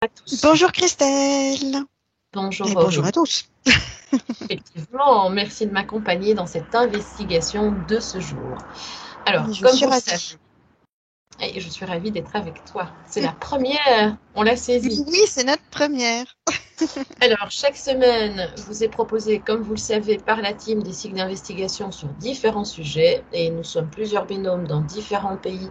à tous. Bonjour Christelle. Bonjour Et bonjour Aurélie. à tous. Effectivement, merci de m'accompagner dans cette investigation de ce jour. Alors, Je comme suis vous le savez, ravie. et je suis ravie d'être avec toi. C'est la première, on l'a saisi. Oui, c'est notre première. Alors, chaque semaine, vous est proposé, comme vous le savez, par la team des cycles d'investigation sur différents sujets, et nous sommes plusieurs binômes dans différents pays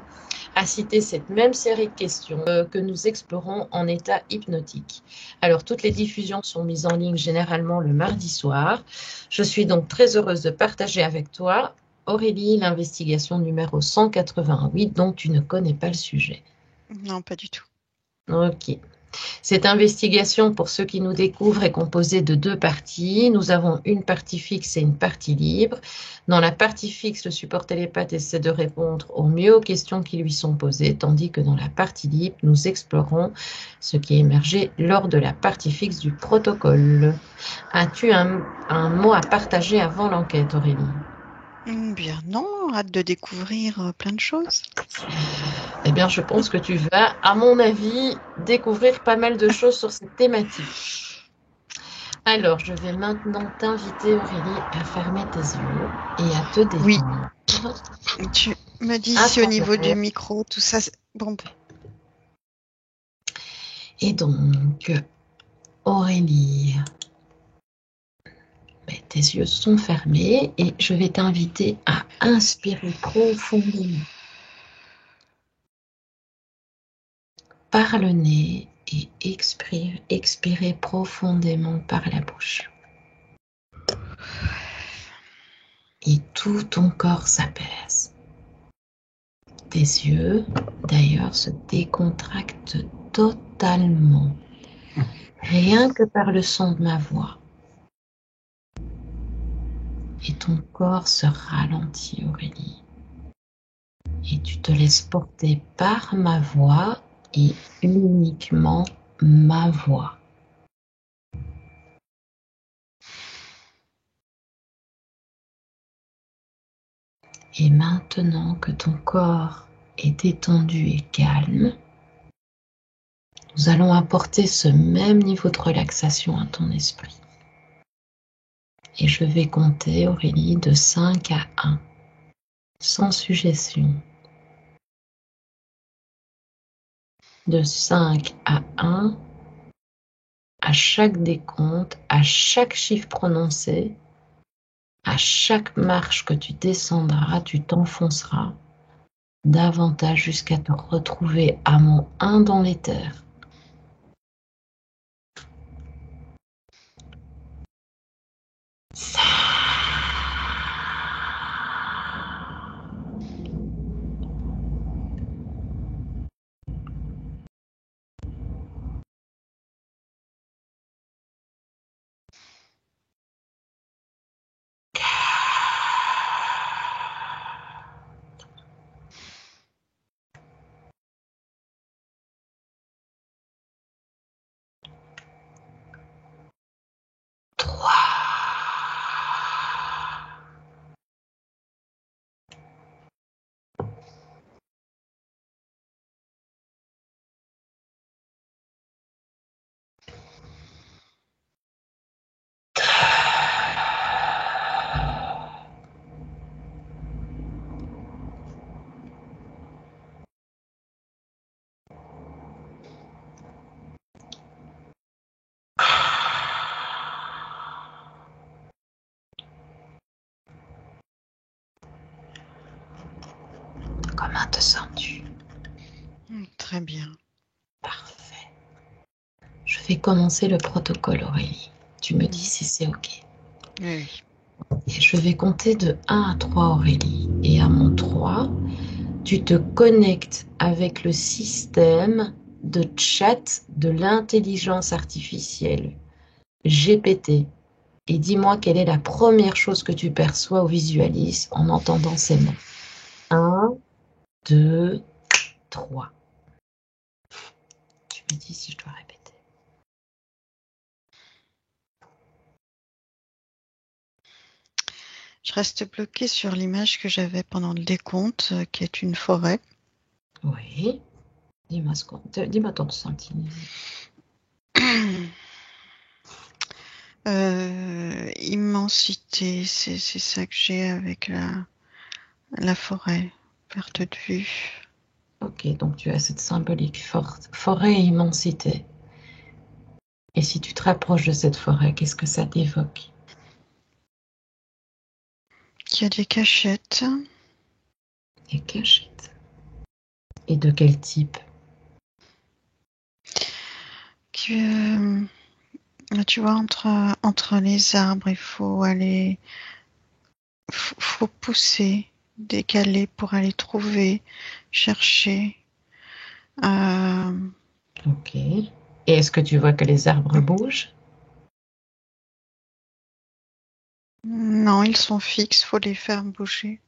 à citer cette même série de questions que nous explorons en état hypnotique. Alors, toutes les diffusions sont mises en ligne généralement le mardi soir. Je suis donc très heureuse de partager avec toi, Aurélie, l'investigation numéro 188 dont tu ne connais pas le sujet. Non, pas du tout. Ok. Cette investigation, pour ceux qui nous découvrent, est composée de deux parties. Nous avons une partie fixe et une partie libre. Dans la partie fixe, le support télépathe essaie de répondre au mieux aux questions qui lui sont posées, tandis que dans la partie libre, nous explorons ce qui est émergé lors de la partie fixe du protocole. As-tu un mot à partager avant l'enquête, Aurélie? Bien non, hâte de découvrir plein de choses. Eh bien, je pense que tu vas, à mon avis, découvrir pas mal de choses sur cette thématique. Alors, je vais maintenant t'inviter, Aurélie, à fermer tes yeux et à te Oui, détendre. tu me dis À si au ton niveau du aise. micro, tout ça, bon. Et donc, Aurélie, tes yeux sont fermés et je vais t'inviter à inspirer profondément par le nez et expirer profondément par la bouche. Et tout ton corps s'apaise. Tes yeux, d'ailleurs, se décontractent totalement, rien que par le son de ma voix. Et ton corps se ralentit, Aurélie. Et tu te laisses porter par ma voix et uniquement ma voix. Et maintenant que ton corps est détendu et calme, nous allons apporter ce même niveau de relaxation à ton esprit. Et je vais compter, Aurélie, de 5 à 1, sans suggestion. De 5 à 1, à chaque décompte, à chaque chiffre prononcé, à chaque marche que tu descendras, tu t'enfonceras davantage jusqu'à te retrouver à mon 1 dans l'éther. Comment te sens-tu? Très bien. Parfait. Je vais commencer le protocole, Aurélie. Tu me dis si c'est OK. Oui. Et je vais compter de 1 à 3, Aurélie. Et à mon 3, tu te connectes avec le système de chat de l'intelligence artificielle, GPT. Et dis-moi quelle est la première chose que tu perçois ou visualises en entendant ces mots. 1, 2, 3. Tu me dis si je dois répéter. Je reste bloquée sur l'image que j'avais pendant le décompte, qui est une forêt. Oui. Dis-moi ton ressenti. Immensité, c'est ça que j'ai avec la forêt, perte de vue. Ok, donc tu as cette symbolique forte. Forêt et immensité. Et si tu te rapproches de cette forêt, qu'est-ce que ça t'évoque? Il y a des cachettes. Des cachettes. Et de quel type? Que, tu vois, entre les arbres, il faut aller, faut pousser, décaler pour aller trouver, chercher. Euh, Ok. Et est-ce que tu vois que les arbres bougent? non, ils sont fixes, faut les faire bouger.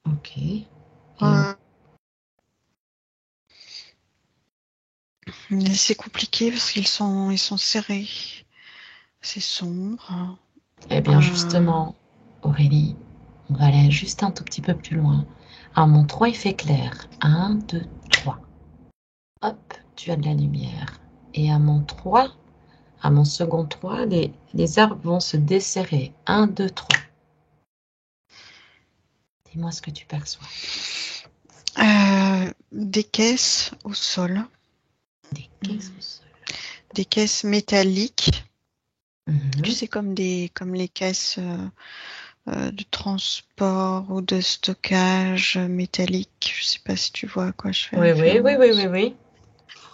Ok. Et Euh, mais c'est compliqué parce ils sont serrés. C'est sombre. eh bien, Euh, justement, Aurélie, on va aller juste un tout petit peu plus loin. À mon 3, il fait clair. Un, 2, 3. Hop, tu as de la lumière. Et à mon 3, à mon second 3, les arbres vont se desserrer. Un, 2, 3. Dis-moi ce que tu perçois. des caisses au sol, Des caisses au sol. des caisses métalliques. Tu Mhm. sais, comme les caisses de transport ou de stockage métallique. Je sais pas si tu vois à quoi je fais Oui, oui, oui, oui, oui, référence. oui.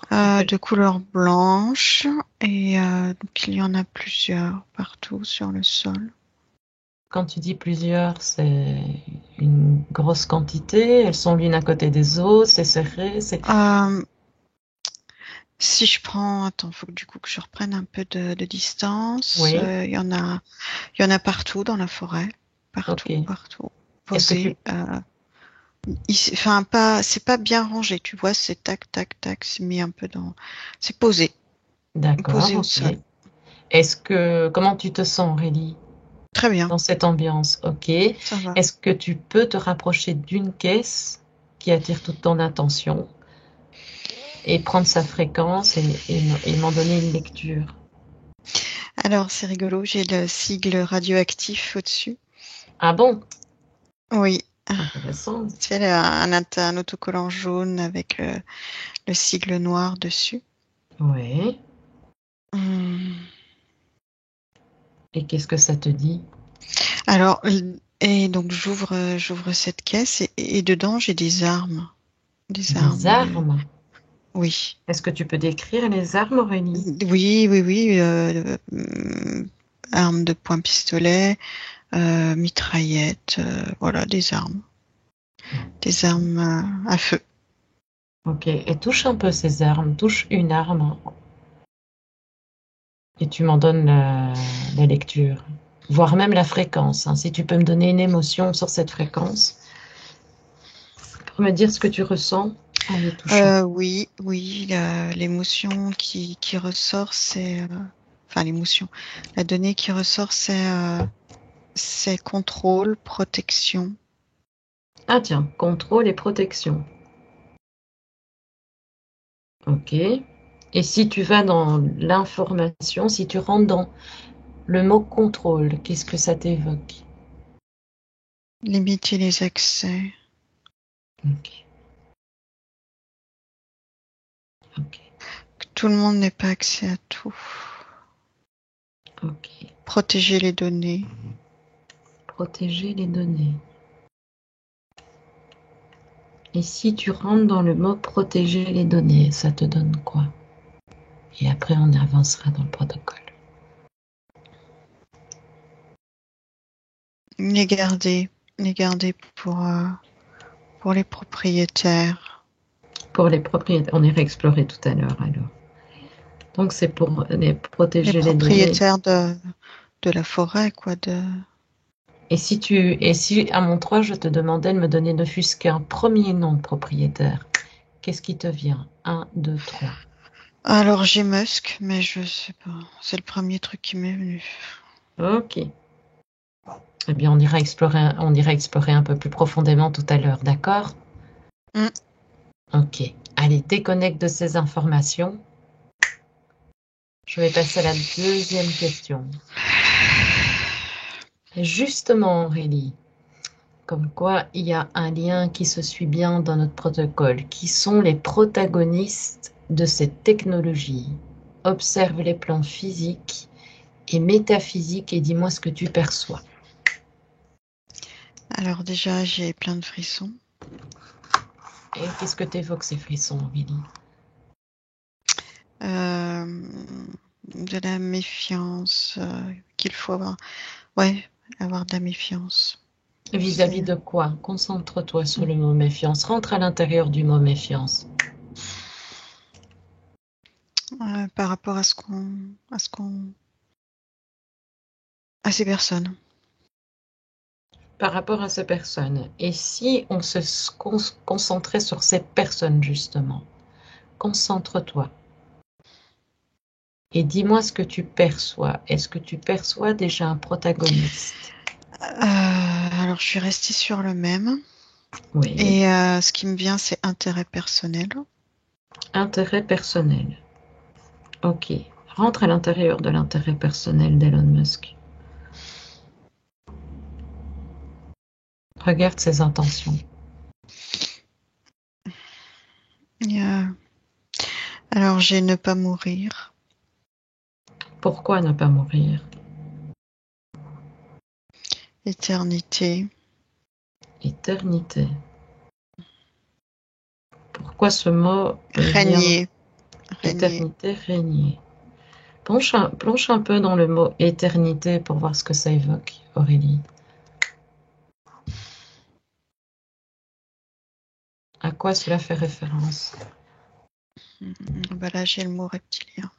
Tu peux- De couleur blanche et donc il y en a plusieurs partout sur le sol. Quand tu dis plusieurs, c'est une grosse quantité. Elles sont l'une à côté des autres. C'est serré. C'est... Euh, Si je prends, attends, faut que du coup que je reprenne un peu de distance. Oui. Il y en a partout dans la forêt, Ok. partout, Est-ce que tu... posés. Enfin, pas, c'est pas bien rangé, tu vois, c'est tac, tac, tac, c'est mis un peu dans, c'est posé, D'accord, posé au ok. sol. Est-ce que... Comment tu te sens, Aurélie, Très bien, dans cette ambiance? Ok. ça va. Est-ce que tu peux te rapprocher d'une caisse qui attire toute ton attention et prendre sa fréquence et m'en donner une lecture? Alors, c'est rigolo, j'ai le sigle radioactif au-dessus. Ah bon? Oui, Intéressant. c'est un autocollant jaune avec le sigle noir dessus. Oui. Hum. Et qu'est-ce que ça te dit? Alors, et donc j'ouvre cette caisse et dedans j'ai des armes. Des Des armes, armes. oui. Est-ce que tu peux décrire les armes, Aurélie? Oui. Armes de poing pistolet, mitraillettes, voilà, des armes. Des armes à feu. Ok. Et touche un peu ces armes. Touche une arme et tu m'en donnes la lecture. Voire même la fréquence, hein. Si tu peux me donner une émotion sur cette fréquence, pour me dire ce que tu ressens en les touchant. Oui, l'émotion qui ressort, enfin l'émotion. La donnée qui ressort, c'est contrôle, protection. Ah tiens, contrôle et protection. Ok. Et si tu vas dans l'information, si tu rentres dans le mot contrôle, qu'est-ce que ça t'évoque? Limiter les accès. Ok, ok, Que tout le monde n'ait pas accès à tout. ok. Protéger les données. Protéger les données. Et si tu rentres dans le mot protéger les données, ça te donne quoi? Et après, on avancera dans le protocole. Les garder. Les garder pour les propriétaires. Pour les propriétaires, on ira explorer tout à l'heure alors. Donc c'est pour les Les protéger les données. propriétaires de la forêt, quoi. Et si à mon 3, je te demandais de me donner ne fût-ce qu'un premier nom de propriétaire, qu'est-ce qui te vient? Un, 2, 3. Alors j'ai Musk, mais je sais pas. C'est le premier truc qui m'est venu. Ok. Eh bien, on ira explorer un peu plus profondément tout à l'heure, d'accord? Hmm. Ok. Allez, déconnecte de ces informations. Je vais passer à la deuxième question. Justement, Aurélie, comme quoi il y a un lien qui se suit bien dans notre protocole. Qui sont les protagonistes de cette technologie? Observe les plans physiques et métaphysiques et dis-moi ce que tu perçois. Alors déjà, j'ai plein de frissons. Et qu'est-ce que t'évoques ces frissons, Aurélie? De la méfiance qu'il faut avoir. Ouais, avoir de la méfiance. Vis-à-vis de quoi? Concentre-toi sur le mot méfiance. Rentre à l'intérieur du mot méfiance. Par rapport à à ces personnes. Par rapport à ces personnes. Et si on se concentrait sur ces personnes, justement? Concentre-toi. Et dis-moi ce que tu perçois. Est-ce que tu perçois déjà un protagoniste? Alors, je suis restée sur le même. Oui. Et ce qui me vient, c'est intérêt personnel. Intérêt personnel. Ok. Rentre à l'intérieur de l'intérêt personnel d'Elon Musk. Regarde ses intentions. Alors, j'ai ne pas mourir. Pourquoi ne pas mourir? Éternité. Éternité. Pourquoi ce mot vient? Régner. Régner. Éternité, régner. Plonge un peu dans le mot éternité pour voir ce que ça évoque, Aurélie. À quoi cela fait référence? Voilà, j'ai le mot reptilien.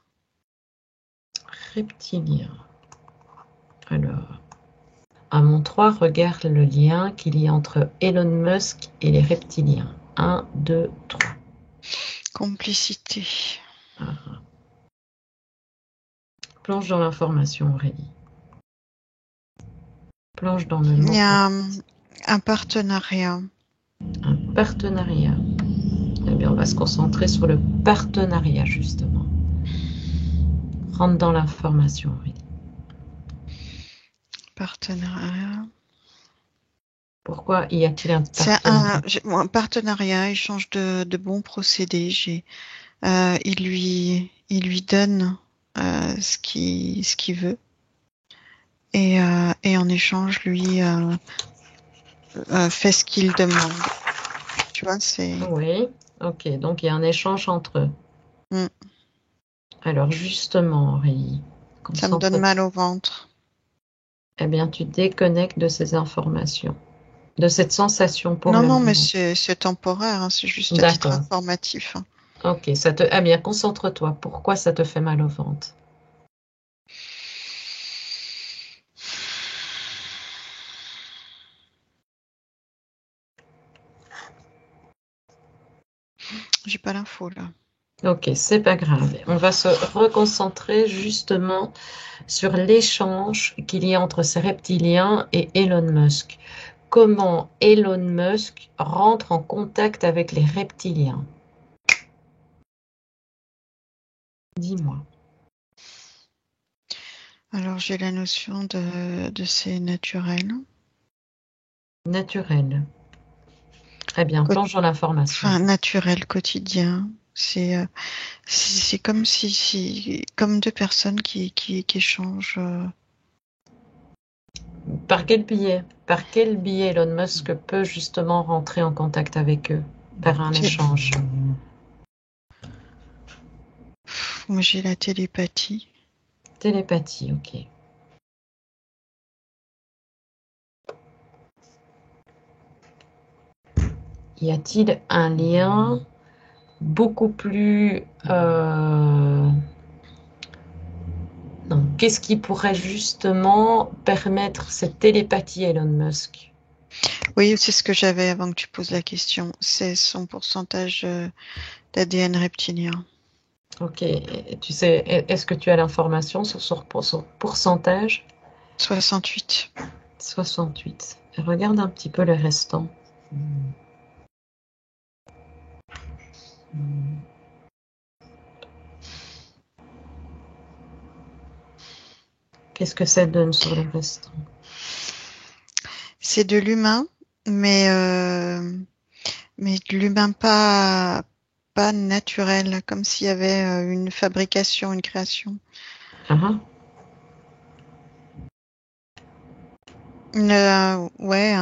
Reptilien. Alors, à mon 3, regarde le lien qu'il y a entre Elon Musk et les reptiliens. 1, 2, 3. Complicité. Plonge dans l'information, Aurélie. Plonge dans le Il mot. y a un partenariat. Un partenariat. Eh bien, on va se concentrer sur le partenariat, justement. Rentre dans l'information, Aurélie. Partenariat. Pourquoi y a-t-il un C'est partenariat? un partenariat, échange de bons procédés. Il lui donne ce qu'il veut. Et en échange, lui fait ce qu'il demande. Tu vois, c'est. Oui, ok. Donc, il y a un échange entre eux. Mm. Alors, justement, Aurélie, Ça me donne mal au ventre. Eh bien, tu déconnectes de ces informations, de cette sensation pour Non, le non, mais moment. c'est temporaire, hein, c'est juste à titre D'accord. informatif. Hein. Ok, eh bien, concentre-toi. Pourquoi ça te fait mal au ventre? J'ai pas l'info là. Ok, c'est pas grave. On va se reconcentrer justement sur l'échange qu'il y a entre ces reptiliens et Elon Musk. Comment Elon Musk rentre en contact avec les reptiliens? Dis-moi. Alors j'ai la notion de c'est naturel. Naturel. Très bien, plonge dans l'information. Enfin, naturel, quotidien. C'est comme comme deux personnes qui échangent. Par quel biais Elon Musk peut justement rentrer en contact avec eux par un échange? Moi, j'ai la télépathie. Télépathie, ok. Y a-t-il un lien beaucoup plus... Non, qu'est-ce qui pourrait justement permettre cette télépathie à Elon Musk? Oui, c'est ce que j'avais avant que tu poses la question. C'est son pourcentage d'ADN reptilien. Ok, et tu sais, est-ce que tu as l'information sur son pourcentage? 68. 68. Regarde un petit peu le restant. Qu'est-ce que ça donne sur le reste? C'est de l'humain, mais de l'humain pas naturel, comme s'il y avait une fabrication, une création. Ah, ah. Ouais,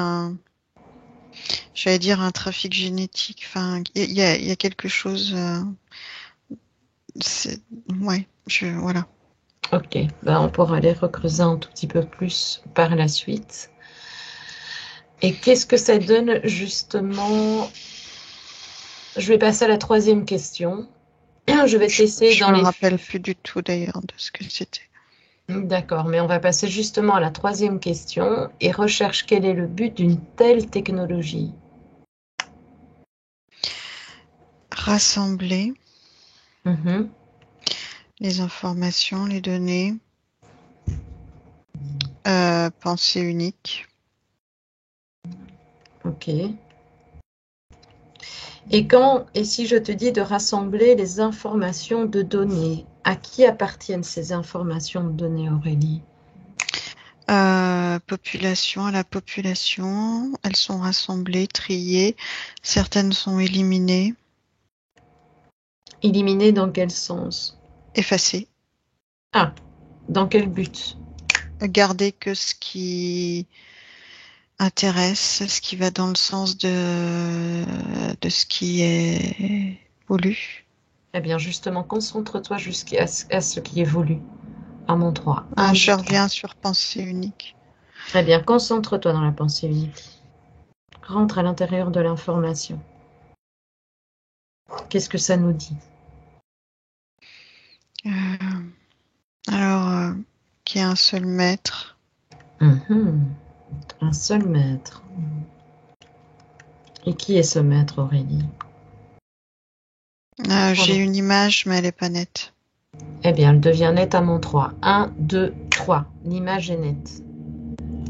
j'allais dire un trafic génétique. Enfin, il y a quelque chose. C'est, ouais, voilà. Ok, ben, on pourra aller recreuser un tout petit peu plus par la suite. Et qu'est-ce que ça donne justement? Je vais passer à la troisième question. Je vais te laisser Je dans me les... rappelle plus du tout d'ailleurs de ce que c'était. D'accord, mais on va passer justement à la troisième question et recherche quel est le but d'une telle technologie. Rassembler Mhm, les informations, les données, pensée unique. ok. Et si je te dis de rassembler les informations de données, à qui appartiennent ces informations de données, Aurélie? Population à la population, elles sont rassemblées, triées, certaines sont éliminées, Éliminer dans quel sens? effacées, Ah, dans quel but? garder que ce qui intéresse, ce qui va dans le sens de ce qui est voulu. Eh bien, justement, concentre-toi à ce qui est voulu. À mon 3. Ah, 1, je 2, 3. reviens sur pensée unique. Eh bien, concentre-toi dans la pensée unique. Rentre à l'intérieur de l'information. Qu'est-ce que ça nous dit? Euh, alors, qu'il y a un seul maître. Mhm. Un seul maître. Et qui est ce maître, Aurélie? J'ai Voilà. une image, mais elle n'est pas nette. Eh bien, elle devient nette à mon 3. 1, 2, 3. L'image est nette.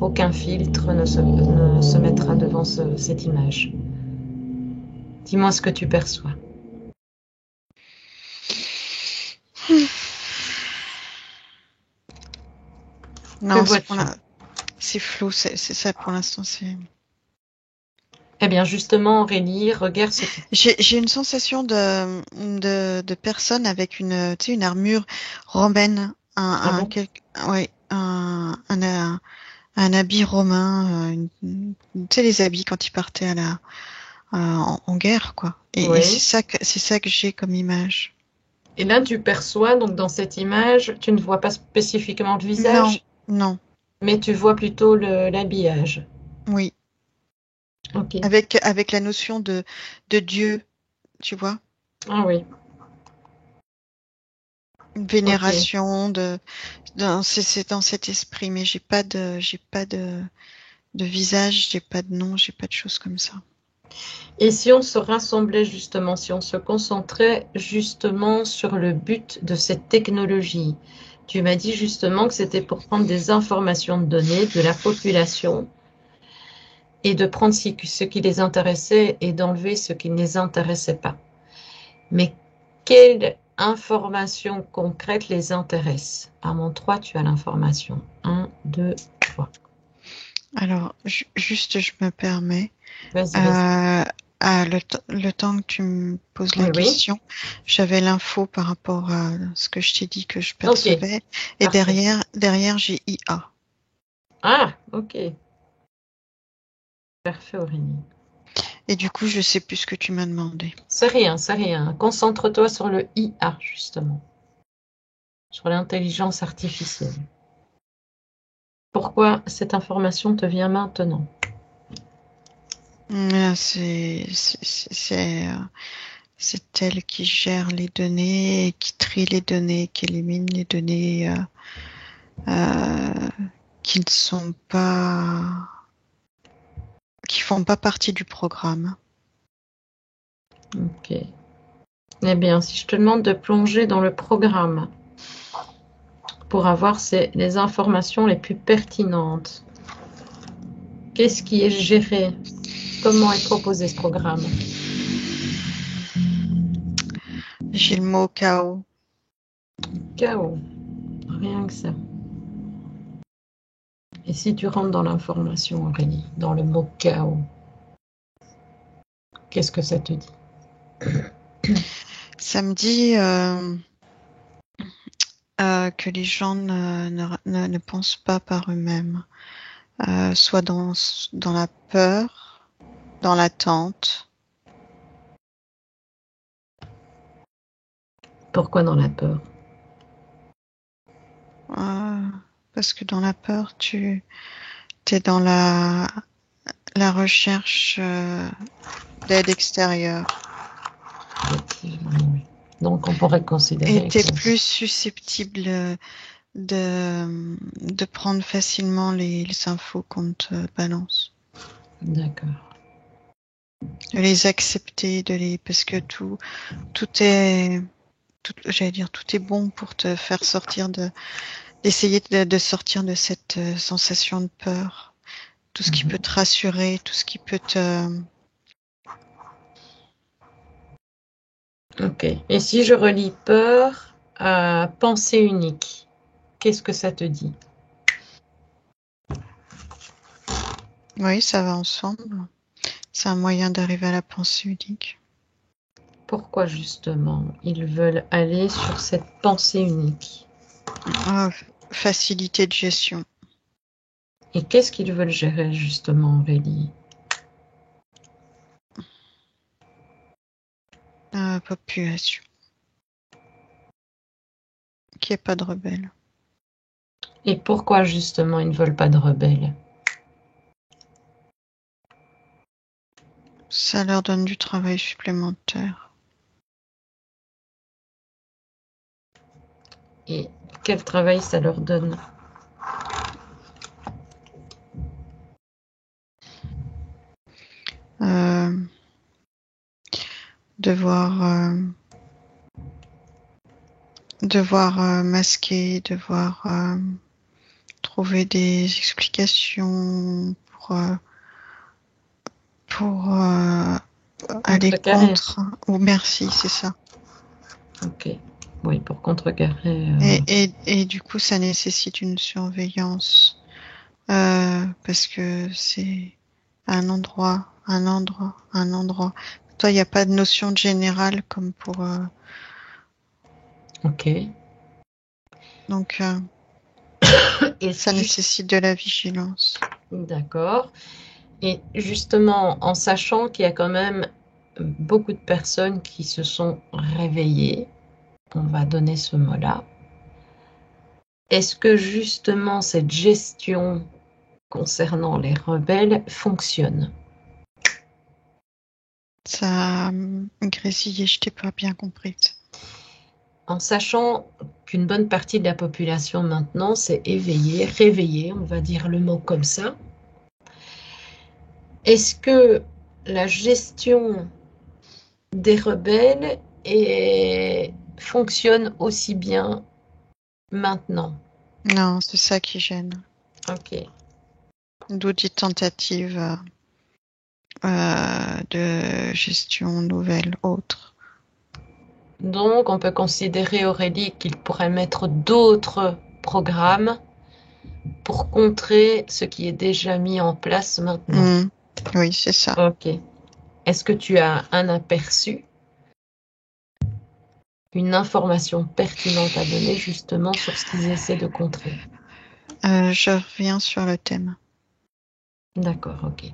Aucun filtre ne se mettra devant cette image. Dis-moi ce que tu perçois. Que Non, vois-tu? c'est flou, c'est ça pour l'instant. Eh bien, justement, Aurélie, regarde ce qui... J'ai une sensation de personne avec tu sais, une armure romaine, Ah bon? ouais, un habit romain, tu sais, les habits quand ils partaient en guerre, quoi. Et Oui. c'est ça que j'ai comme image. Et là, tu perçois, donc dans cette image, tu ne vois pas spécifiquement le Non, visage, non, mais tu vois plutôt l'habillage. oui. Ok. Avec la notion de Dieu, tu vois, Ah oui. une Ok. vénération c'est dans cet esprit, mais j'ai pas de visage, j'ai pas de nom, j'ai pas de choses comme ça. Et si on se rassemblait justement, si on se concentrait justement sur le but de cette technologie, tu m'as dit justement que c'était pour prendre des informations de données de la population et de prendre ce qui les intéressait et d'enlever ce qui ne les intéressait pas. Mais quelle information concrète les intéresse? À mon 3, tu as l'information. 1, 2, 3. Alors, juste, je me permets, Vas-y, vas-y. euh, le temps que tu me poses la Oui, oui. question, j'avais l'info par rapport à ce que je t'ai dit que je Ok, percevais, et parfait. derrière, j'ai IA. Ah, ok. Parfait, Aurélie. Et du coup, je sais plus ce que tu m'as demandé. C'est rien, c'est rien. Concentre-toi sur le IA, justement, sur l'intelligence artificielle. Pourquoi cette information te vient maintenant? Là, c'est elle qui gère les données, qui trie les données, qui élimine les données euh, qui ne sont pas, qui font pas partie du programme. Ok. Eh bien, si je te demande de plonger dans le programme pour avoir les informations les plus pertinentes, qu'est-ce qui est géré? Comment est proposé ce programme? J'ai le mot chaos. Chaos. Rien que ça. Et si tu rentres dans l'information, Aurélie, dans le mot chaos, qu'est-ce que ça te dit? Ça me dit que les gens ne pensent pas par eux-mêmes, soit dans la peur, dans l'attente. Pourquoi dans la peur? Parce que dans la peur, tu es dans la recherche d'aide extérieure. Effectivement, oui. Donc, on pourrait Et considérer tu es que... plus susceptible de prendre facilement les infos qu'on te balance. D'accord. De les accepter, parce que tout est, j'allais dire, tout est bon pour te faire sortir d'essayer de sortir de cette sensation de peur. Tout ce qui peut te rassurer, tout ce qui peut te... Ok. Et si je relis peur à pensée unique, qu'est-ce que ça te dit? Oui, ça va ensemble. C'est un moyen d'arriver à la pensée unique. Pourquoi justement ils veulent aller sur cette pensée unique? Facilité de gestion. Et qu'est-ce qu'ils veulent gérer justement, Aurélie? Population. Qu'il n'y ait pas de rebelles. Et pourquoi justement ils ne veulent pas de rebelles? Ça leur donne du travail supplémentaire. Et quel travail ça leur donne? Devoir masquer, devoir trouver des explications pour aller Contrecarrer. contre. Ou merci, c'est ça. Ok. Oui, pour contrecarrer. Et du coup, ça nécessite une surveillance parce que c'est un endroit, un endroit, un endroit. Toi, il n'y a pas de notion de générale comme pour. Ok. Donc, Et ça juste... nécessite de la vigilance. D'accord. Et justement, en sachant qu'il y a quand même beaucoup de personnes qui se sont réveillées, on va donner ce mot-là, est-ce que justement cette gestion concernant les rebelles fonctionne? Ça a grésillé, je t'ai pas bien compris. En sachant qu'une bonne partie de la population maintenant s'est éveillée, réveillée, on va dire le mot comme ça, est-ce que la gestion des rebelles fonctionne aussi bien maintenant? Non, c'est ça qui gêne. Ok. D'où des tentatives de gestion nouvelle, autre. Donc, on peut considérer, Aurélie, qu'il pourrait mettre d'autres programmes pour contrer ce qui est déjà mis en place maintenant. Oui, c'est ça. Ok. Est-ce que tu as un aperçu, une information pertinente à donner justement sur ce qu'ils essaient de contrer? Je reviens sur le thème. D'accord, ok.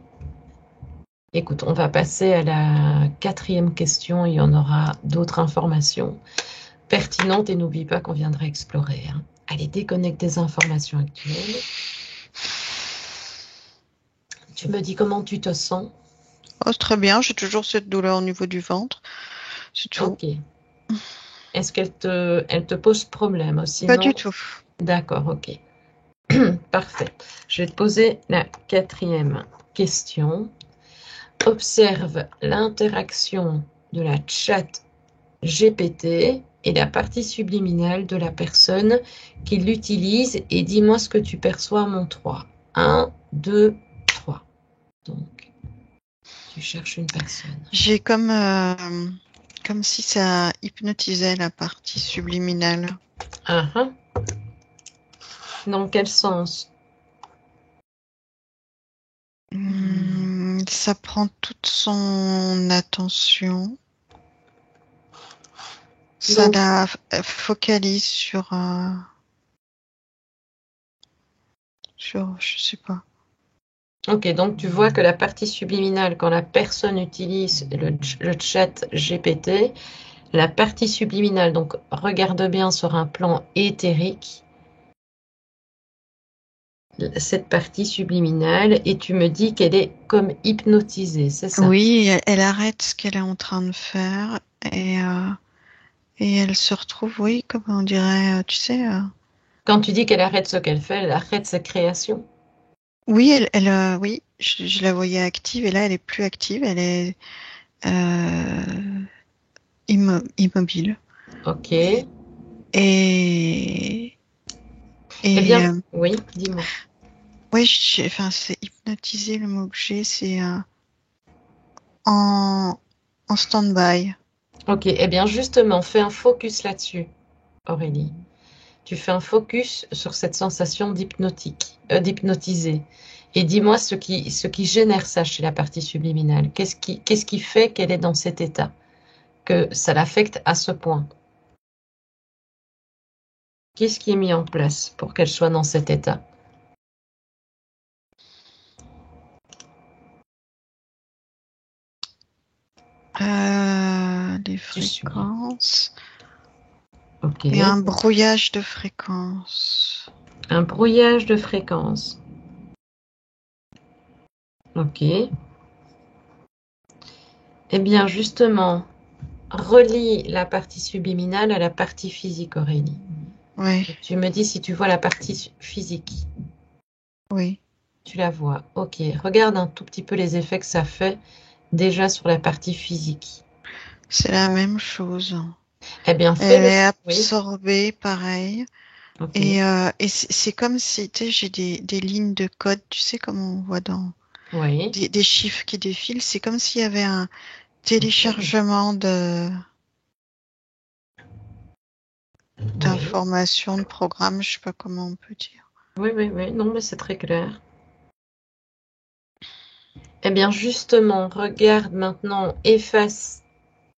Écoute, on va passer à la quatrième question. Il y en aura d'autres informations pertinentes et n'oublie pas qu'on viendra explorer. Hein. Allez, déconnecte des informations actuelles. Tu me dis comment tu te sens? Oh, très bien, j'ai toujours cette douleur au niveau du ventre. C'est tout. Ok. Est-ce elle te pose problème? Pas du Sinon, tout. d'accord, ok. Parfait. Je vais te poser la quatrième question. Observe l'interaction de la chat GPT et la partie subliminale de la personne qui l'utilise et dis-moi ce que tu perçois à mon 3. 1, 2, 3. Donc, tu cherches une personne. J'ai comme si ça hypnotisait la partie subliminale. Ah, ah. Dans quel sens? Ça prend toute son attention. Ça Donc, la focalise sur, je sais pas. ok, donc tu vois que la partie subliminale, quand la personne utilise le chat GPT, la partie subliminale, donc regarde bien sur un plan éthérique, cette partie subliminale, et tu me dis qu'elle est comme hypnotisée, c'est ça? Oui, elle arrête ce qu'elle est en train de faire et elle se retrouve, oui, comme on dirait, tu sais. Quand tu dis qu'elle arrête ce qu'elle fait, elle arrête sa création. Oui, oui, je la voyais active et là, elle est plus active. Elle est euh, immobile. Ok. Eh Et, et bien, oui, dis-moi. oui, enfin, c'est hypnotiser le mot que j'ai, c'est en, en stand-by. Ok, eh bien justement, fais un focus là-dessus, Aurélie. Tu fais un focus sur cette sensation d'hypnotiser. Et dis-moi ce qui génère ça chez la partie subliminale. Qu'est-ce qui fait qu'elle est dans cet état, que ça l'affecte à ce point? Qu'est-ce qui est mis en place pour qu'elle soit dans cet état? Les Tu suis. fréquences. Ok. Il y a un brouillage de fréquences. Un brouillage de fréquences. Ok. Eh bien, justement, relie la partie subliminale à la partie physique, Aurélie. Oui, Tu me dis si tu vois la partie physique. oui. Tu la vois. Ok. Regarde un tout petit peu les effets que ça fait déjà sur la partie physique. C'est la même chose. Eh bien, Elle fais-le. est Oui. absorbée, pareil. Ok. Et c'est comme si, tu sais, j'ai des lignes de code, tu sais, comme on voit dans Oui. des chiffres qui défilent. C'est comme s'il y avait un Ok. téléchargement Oui. d'informations, de programmes, je sais pas comment on peut dire. Oui, oui, oui. Non, mais c'est très clair. Eh bien, justement, regarde maintenant, efface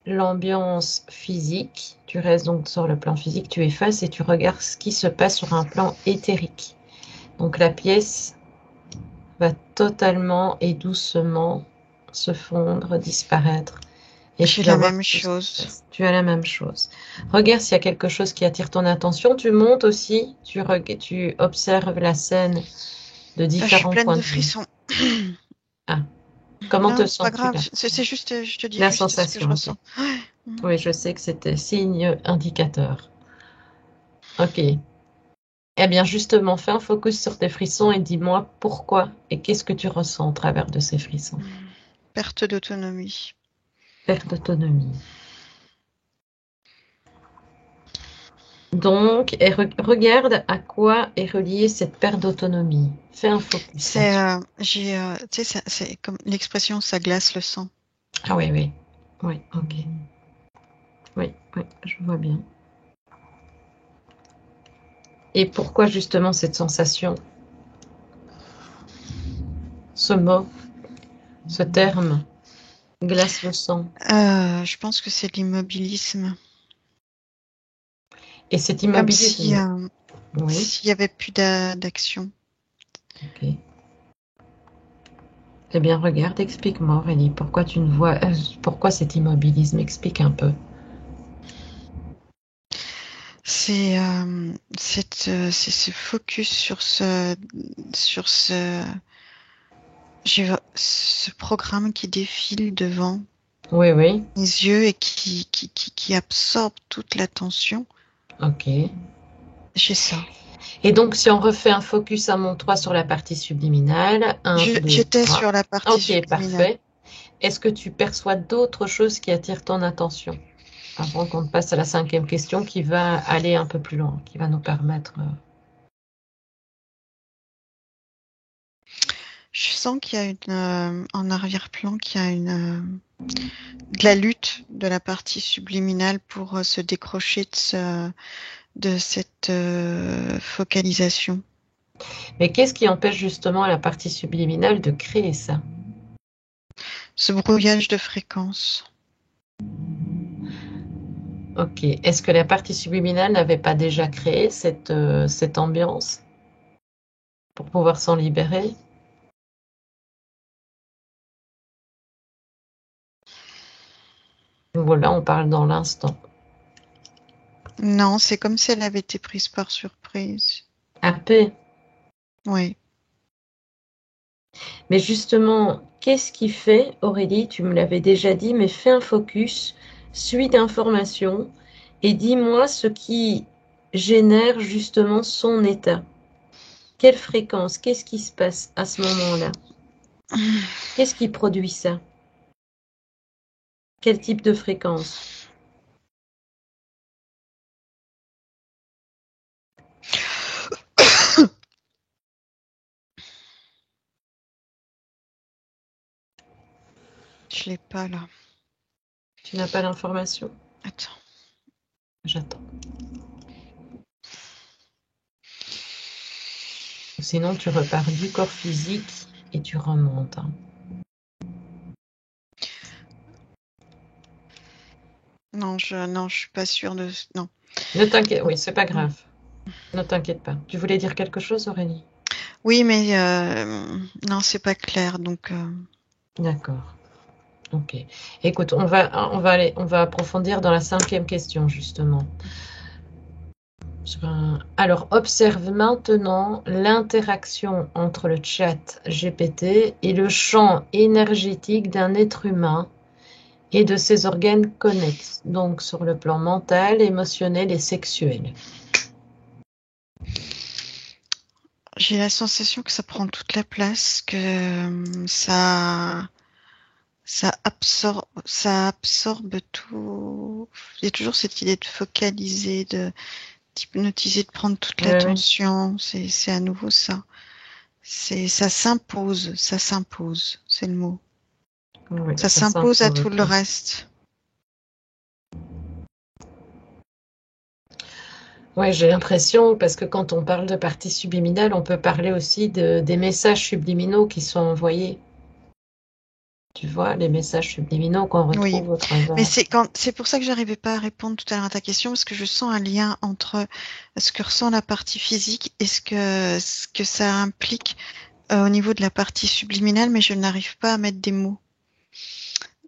l'ambiance physique. Tu restes donc sur le plan physique, tu effaces et tu regardes ce qui se passe sur un plan éthérique. Donc la pièce va totalement et doucement se fondre, disparaître. Et J'ai tu vas la voir même tout ce qui se chose. passe. Tu as la même chose. Regarde s'il y a quelque chose qui attire ton attention. Tu montes aussi, tu observes la scène de Là, je suis différents pleine points de de vue. frissons. Ah, comment te Non, c'est pas sens-tu grave. là? C'est juste, je te dis La juste ce que je sensation, ok. ressens. Ouais. Mm. Oui, je sais que c'était signe indicateur. Ok. Eh bien, justement, fais un focus sur tes frissons et dis-moi pourquoi et qu'est-ce que tu ressens au travers de ces frissons. Perte d'autonomie. Perte d'autonomie. Donc, regarde à quoi est reliée cette perte d'autonomie. Fais un focus C'est, là-dessus. tu sais, c'est comme l'expression, ça glace le sang. Ah oui, oui. Oui, ok. Oui, oui, je vois bien. Et pourquoi justement cette sensation, ce mot, ce terme, glace le sang? Je pense que c'est l'immobilisme. Et cet Comme si, immobilisme, oui, s'il y avait plus d'action. ok. Eh bien, regarde, explique-moi, Aurélie, pourquoi tu ne vois, pourquoi cet immobilisme? Explique un peu. C'est ce focus sur ce programme qui défile devant Oui, oui, mes yeux et qui absorbe toute l'attention. ok. J'ai ça. Et donc, si on refait un focus à mon 3 sur la partie subliminale, un, 2, J'étais 3. sur la partie Ok, subliminale. parfait. Est-ce que tu perçois d'autres choses qui attirent ton attention? Avant qu'on passe à la cinquième question qui va aller un peu plus loin, qui va nous permettre. Je sens qu'il y a en arrière-plan, qu'il y a de la lutte de la partie subliminale pour se décrocher de cette focalisation. Mais qu'est-ce qui empêche justement la partie subliminale de créer ça? Ce brouillage de fréquences. Ok. Est-ce que la partie subliminale n'avait pas déjà créé cette ambiance pour pouvoir s'en libérer? Voilà, on parle dans l'instant. Non, c'est comme si elle avait été prise par surprise. AP. Oui. Mais justement, qu'est-ce qui fait, Aurélie, tu me l'avais déjà dit, mais fais un focus, suis d'informations et dis-moi ce qui génère justement son état. Quelle fréquence? Qu'est-ce qui se passe à ce moment-là? Qu'est-ce qui produit ça? Quel type de fréquence? Je l'ai pas là. Tu n'as pas l'information? Attends. J'attends. Sinon, tu repars du corps physique et tu remontes, hein. Non, je suis pas sûre de. Non. Ne t'inquiète, oui, c'est pas grave. Ne t'inquiète pas. Tu voulais dire quelque chose, Aurélie? Oui, mais non, c'est pas clair. Donc, D'accord. Ok. Écoute, on va approfondir dans la 5e question, justement. Alors, observe maintenant l'interaction entre le chat GPT et le champ énergétique d'un être humain et de ses organes connexes, donc sur le plan mental, émotionnel et sexuel. j'ai la sensation que ça prend toute la place, que ça absorbe tout. Il y a toujours cette idée de focaliser, d'hypnotiser, de prendre toute Oui, oui, l'attention. C'est à nouveau ça. Ça s'impose, c'est le mot. oui, Ça ça s'impose à s'impose. tout le reste. Oui, j'ai l'impression, parce que quand on parle de partie subliminale, on peut parler aussi des messages subliminaux qui sont envoyés. Tu vois, les messages subliminaux qu'on Oui, retrouve au mais travers. c'est pour ça que j'arrivais pas à répondre tout à l'heure à ta question, parce que je sens un lien entre ce que ressent la partie physique et ce que ça implique au niveau de la partie subliminale, mais je n'arrive pas à mettre des mots.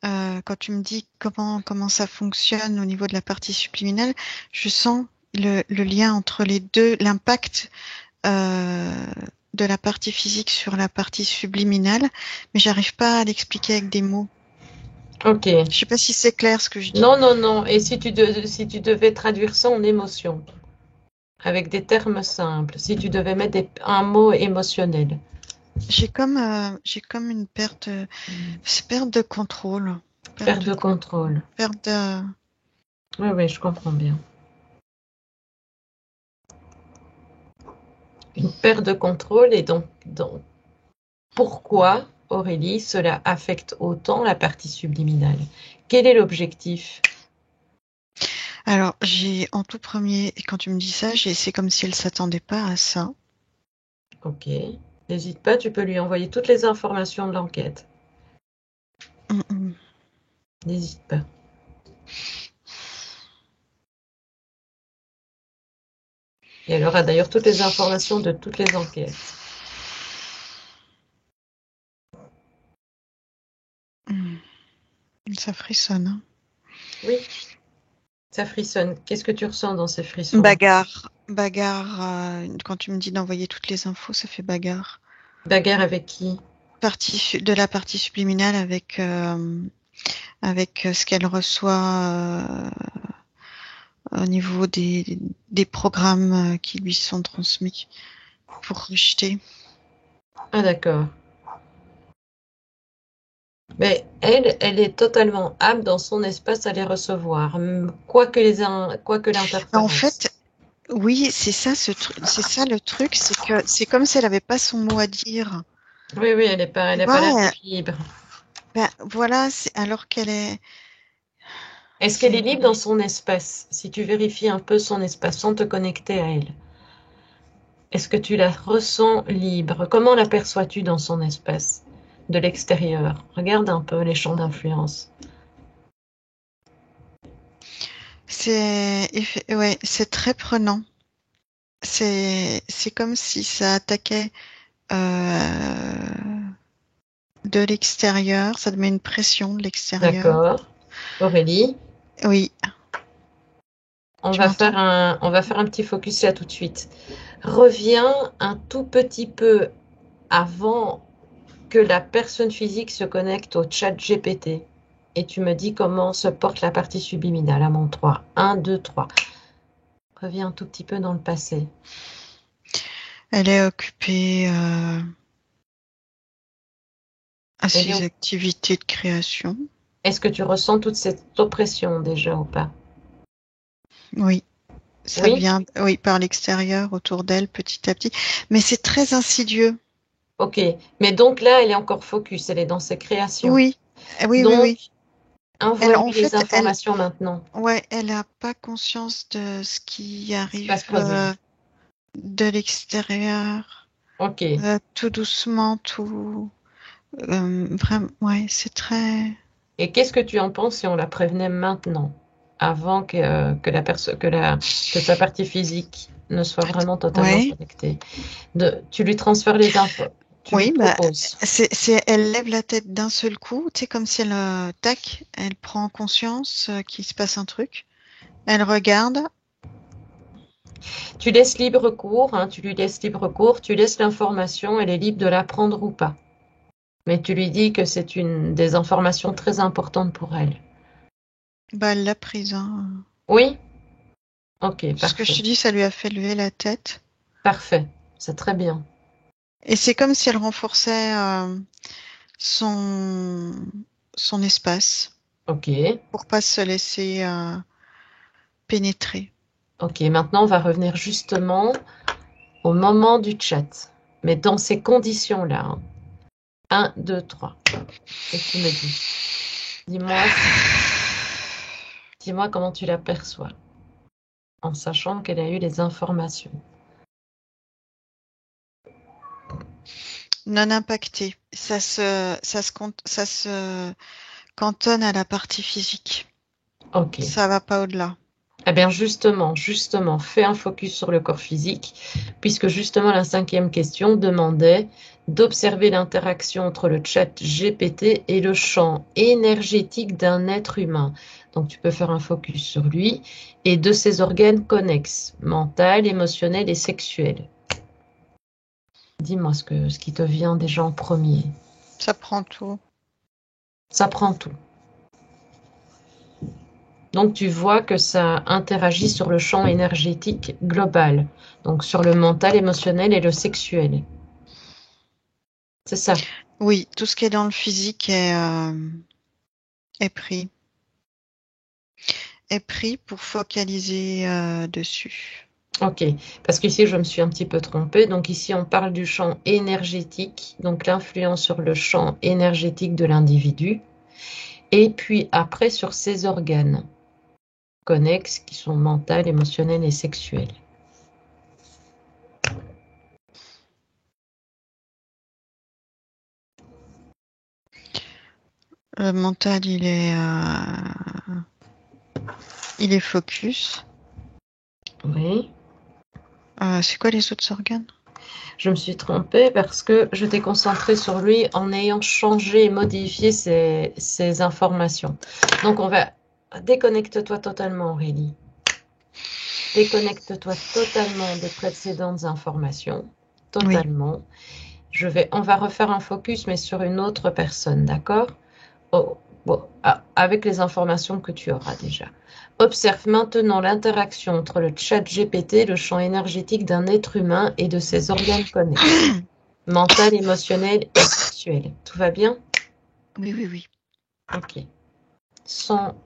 Quand tu me dis comment ça fonctionne au niveau de la partie subliminale, je sens le lien entre les deux, l'impact euh, de la partie physique sur la partie subliminale, mais j'arrive pas à l'expliquer avec des mots. Ok. Je sais pas si c'est clair ce que je dis. Non, non, non. Et si tu devais traduire ça en émotion, avec des termes simples, si tu devais mettre un mot émotionnel. J'ai comme une c'est perte de contrôle, Perte de contrôle. perte de, Oui, oui, je comprends bien. Une perte de contrôle et donc pourquoi, Aurélie, cela affecte autant la partie subliminale? Quel est l'objectif? Alors, j'ai en tout premier, et quand tu me dis ça, c'est comme si elle s'attendait pas à ça. Ok. N'hésite pas, tu peux lui envoyer toutes les informations de l'enquête. Hum, hum. N'hésite pas. Et elle aura d'ailleurs toutes les informations de toutes les enquêtes. Hum. Ça frissonne, hein. Oui, ça frissonne. Qu'est-ce que tu ressens dans ces frissons? Bagarre, bagarre. Quand tu me dis d'envoyer toutes les infos, ça fait bagarre. Bagarre avec qui? De la partie subliminale avec ce qu'elle reçoit au niveau des programmes qui lui sont transmis pour rejeter. Ah d'accord. Mais elle est totalement apte dans son espace à les recevoir, quoique En l'interférence. fait, oui, c'est ça le truc, c'est que c'est comme si elle avait pas son mot à dire. Oui, oui, elle Tu n'a pas vois, l'air d'être libre. ben, voilà, alors qu'elle est, Est-ce qu'elle est c'est, libre dans son espace? Si tu vérifies un peu son espace sans te connecter à elle. Est-ce que tu la ressens libre? Comment l'aperçois-tu dans son espace de l'extérieur? Regarde un peu les champs d'influence. Ouais, c'est très prenant. C'est comme si ça attaquait de l'extérieur, ça te met une pression de l'extérieur. D'accord. Aurélie, Oui, tu m'entends? on va faire un petit focus là tout de suite. Reviens un tout petit peu avant que la personne physique se connecte au chat GPT. Et tu me dis comment se porte la partie subliminale à mon 3. 1, 2, 3. Reviens un tout petit peu dans le passé. Elle est occupée à Elle est ses activités de création. Est-ce que tu ressens toute cette oppression déjà ou pas? Oui, ça Oui? vient, oui, par l'extérieur, autour d'elle, petit à petit. Mais c'est très insidieux. Ok. Mais donc là, elle est encore focus, elle est dans ses créations. Oui, oui, oui, Donc, oui. Elle, en envoie-lui les fait, elle, informations maintenant. ouais, elle n'a pas conscience de ce qui arrive Espace croisé. de l'extérieur, Ok. tout doucement, tout. Vraiment, ouais, c'est très. Et qu'est-ce que tu en penses si on la prévenait maintenant, avant que sa partie physique ne soit vraiment totalement Ouais, connectée? Tu lui transfères les infos, tu lui oui, bah, proposes. elle lève la tête d'un seul coup, tu sais, comme si elle, tac, elle prend conscience qu'il se passe un truc. Elle regarde. Tu laisses libre cours, hein, tu lui laisses libre cours, tu laisses l'information, elle est libre de la prendre ou pas. Mais tu lui dis que c'est une des informations très importantes pour elle. Bah, elle l'a prise, hein. Oui? Ok, Ce que je parfait. te dis, ça lui a fait lever la tête. Parfait. C'est très bien. Et c'est comme si elle renforçait son, son espace Ok. pour pas se laisser pénétrer. Ok, maintenant on va revenir justement au moment du chat. Mais dans ces conditions-là. Hein. 1, 2, 3. Et tu me dis. Dis-moi, dis-moi comment tu l'aperçois. En sachant qu'elle a eu les informations. Non impacté. Ça se cantonne à la partie physique. Ok. Ça va pas au-delà. Eh bien justement, fais un focus sur le corps physique, puisque justement la cinquième question demandait d'observer l'interaction entre le chat GPT et le champ énergétique d'un être humain. Donc tu peux faire un focus sur lui et de ses organes connexes, mental, émotionnel et sexuel. Dis-moi ce qui te vient déjà en premier. Ça prend tout. Ça prend tout. Donc tu vois que ça interagit sur le champ énergétique global, donc sur le mental, émotionnel et le sexuel. C'est ça. Oui, tout ce qui est dans le physique est pris. Est pris pour focaliser dessus. Ok. Parce qu'ici, je me suis un petit peu trompée. Donc ici, on parle du champ énergétique, donc l'influence sur le champ énergétique de l'individu. Et puis après, sur ses organes connexes qui sont mental, émotionnel et sexuel. Le mental, il est focus. Oui. C'est quoi les autres organes? Je me suis trompée parce que je t'ai concentrée sur lui en ayant changé et modifié ses informations. Donc on va déconnecte-toi totalement, Aurélie. Déconnecte-toi totalement des précédentes informations. Oui. Totalement. On va refaire un focus, mais sur une autre personne, d'accord? Oh, bon, avec les informations que tu auras déjà. Observe maintenant l'interaction entre le chat GPT, le champ énergétique d'un être humain et de ses organes connexes, mental, émotionnel et sexuel. Tout va bien? Oui, oui, oui. Ok. Sans,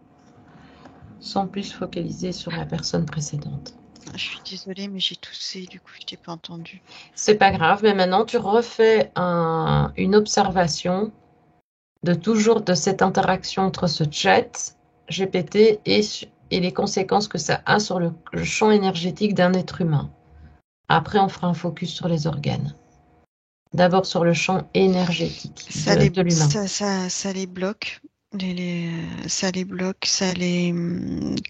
sans plus focaliser sur la personne précédente. Je suis désolée, mais j'ai toussé, du coup, je t'ai pas entendu. C'est pas grave, mais maintenant tu refais une observation de toujours de cette interaction entre ce chat GPT et les conséquences que ça a sur le champ énergétique d'un être humain. Après, on fera un focus sur les organes. D'abord sur le champ énergétique de l'humain. Ça les bloque. Ça les bloque, ça les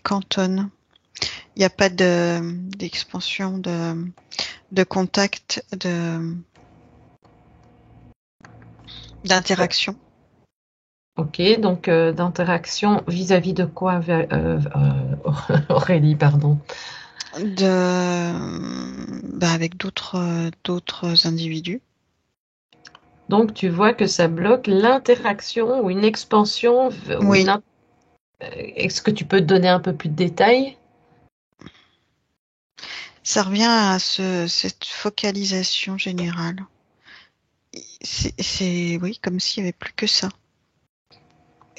cantonne. Il n'y a pas d'expansion, de contact, d'interaction. Ok, donc d'interaction vis-à-vis de quoi, Aurélie, pardon. Avec d'autres individus. Donc tu vois que ça bloque l'interaction ou une expansion. Oui. Est-ce que tu peux te donner un peu plus de détails? Ça revient à cette focalisation générale. Oui, comme s'il n'y avait plus que ça.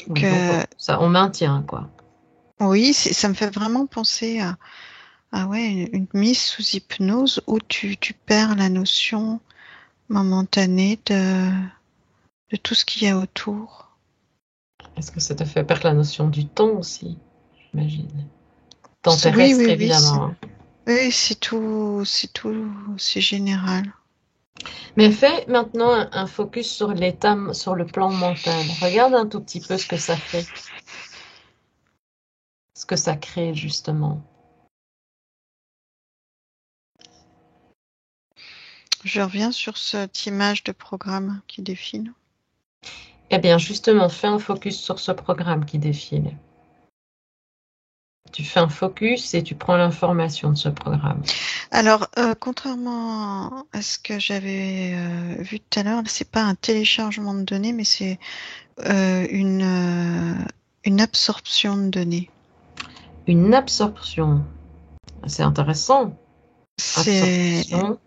Oui, donc ça, on maintient, quoi. Oui, ça me fait vraiment penser à une mise sous hypnose où tu perds la notion momentanée de tout ce qu'il y a autour. Est-ce que ça te fait perdre la notion du temps aussi, j'imagine? Temps Oui, terrestre, oui, évidemment. oui, c'est tout, c'est général. Mais fais maintenant un focus sur l'état, sur le plan mental. Regarde un tout petit peu ce que ça fait, ce que ça crée justement. Je reviens sur cette image de programme qui défile. Eh bien, justement, fais un focus sur ce programme qui défile. Tu fais un focus et tu prends l'information de ce programme. Alors, contrairement à ce que j'avais vu tout à l'heure, c'est pas un téléchargement de données, mais c'est une absorption de données. Une absorption. C'est intéressant. C'est Absorption.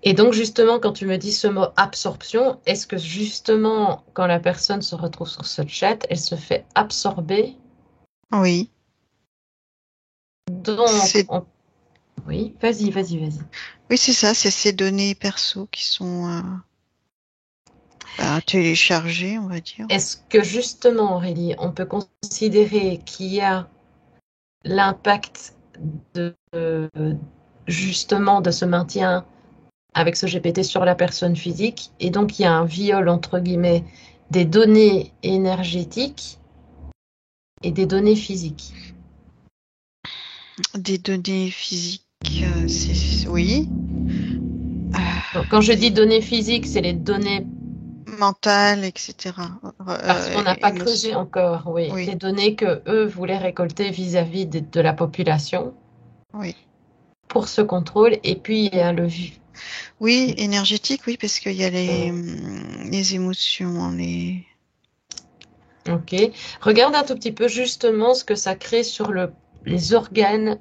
Et donc, justement, quand tu me dis ce mot absorption, est-ce que justement, quand la personne se retrouve sur ce chat, elle se fait absorber? oui, Donc, oui, vas-y. oui, c'est ça, c'est ces données perso qui sont téléchargées, on va dire. Est-ce que justement, Aurélie, on peut considérer qu'il y a l'impact justement de ce maintien avec ce GPT sur la personne physique et donc il y a un viol entre guillemets des données énergétiques et des données physiques. Des données physiques, oui. Donc, quand je dis données physiques, c'est les données Mentales, etc. parce qu'on n'a pas creusé encore, oui, Oui, les données que eux voulaient récolter vis-à-vis de la population oui. pour ce contrôle et puis il y a le vu. Oui, énergétique, oui, parce qu'il y a les émotions, Ok. Regarde un tout petit peu justement ce que ça crée sur les organes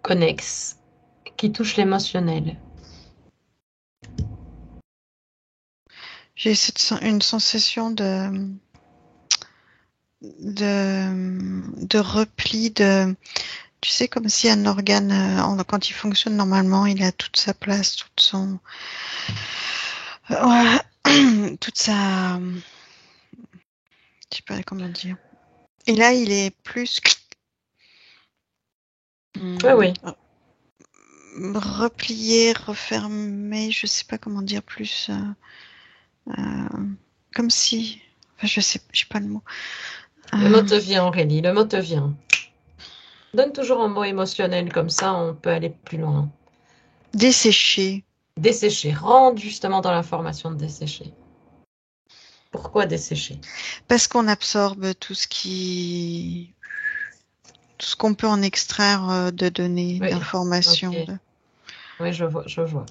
connexes qui touchent l'émotionnel. J'ai une sensation de repli, tu sais, comme si un organe, quand il fonctionne normalement, il a toute sa place, toute sa, je sais pas comment dire. Et là, il est plus Oui, oui. replié, refermé, je sais pas comment dire plus, comme si, enfin, je sais pas le mot. Le mot te vient, Aurélie, le mot te vient. Donne toujours un mot émotionnel, comme ça on peut aller plus loin. Desséché. Dessécher, rentre justement dans l'information de dessécher. Pourquoi dessécher? Parce qu'on absorbe tout ce qu'on peut en extraire de données, Oui, d'informations. ok. Oui, je vois.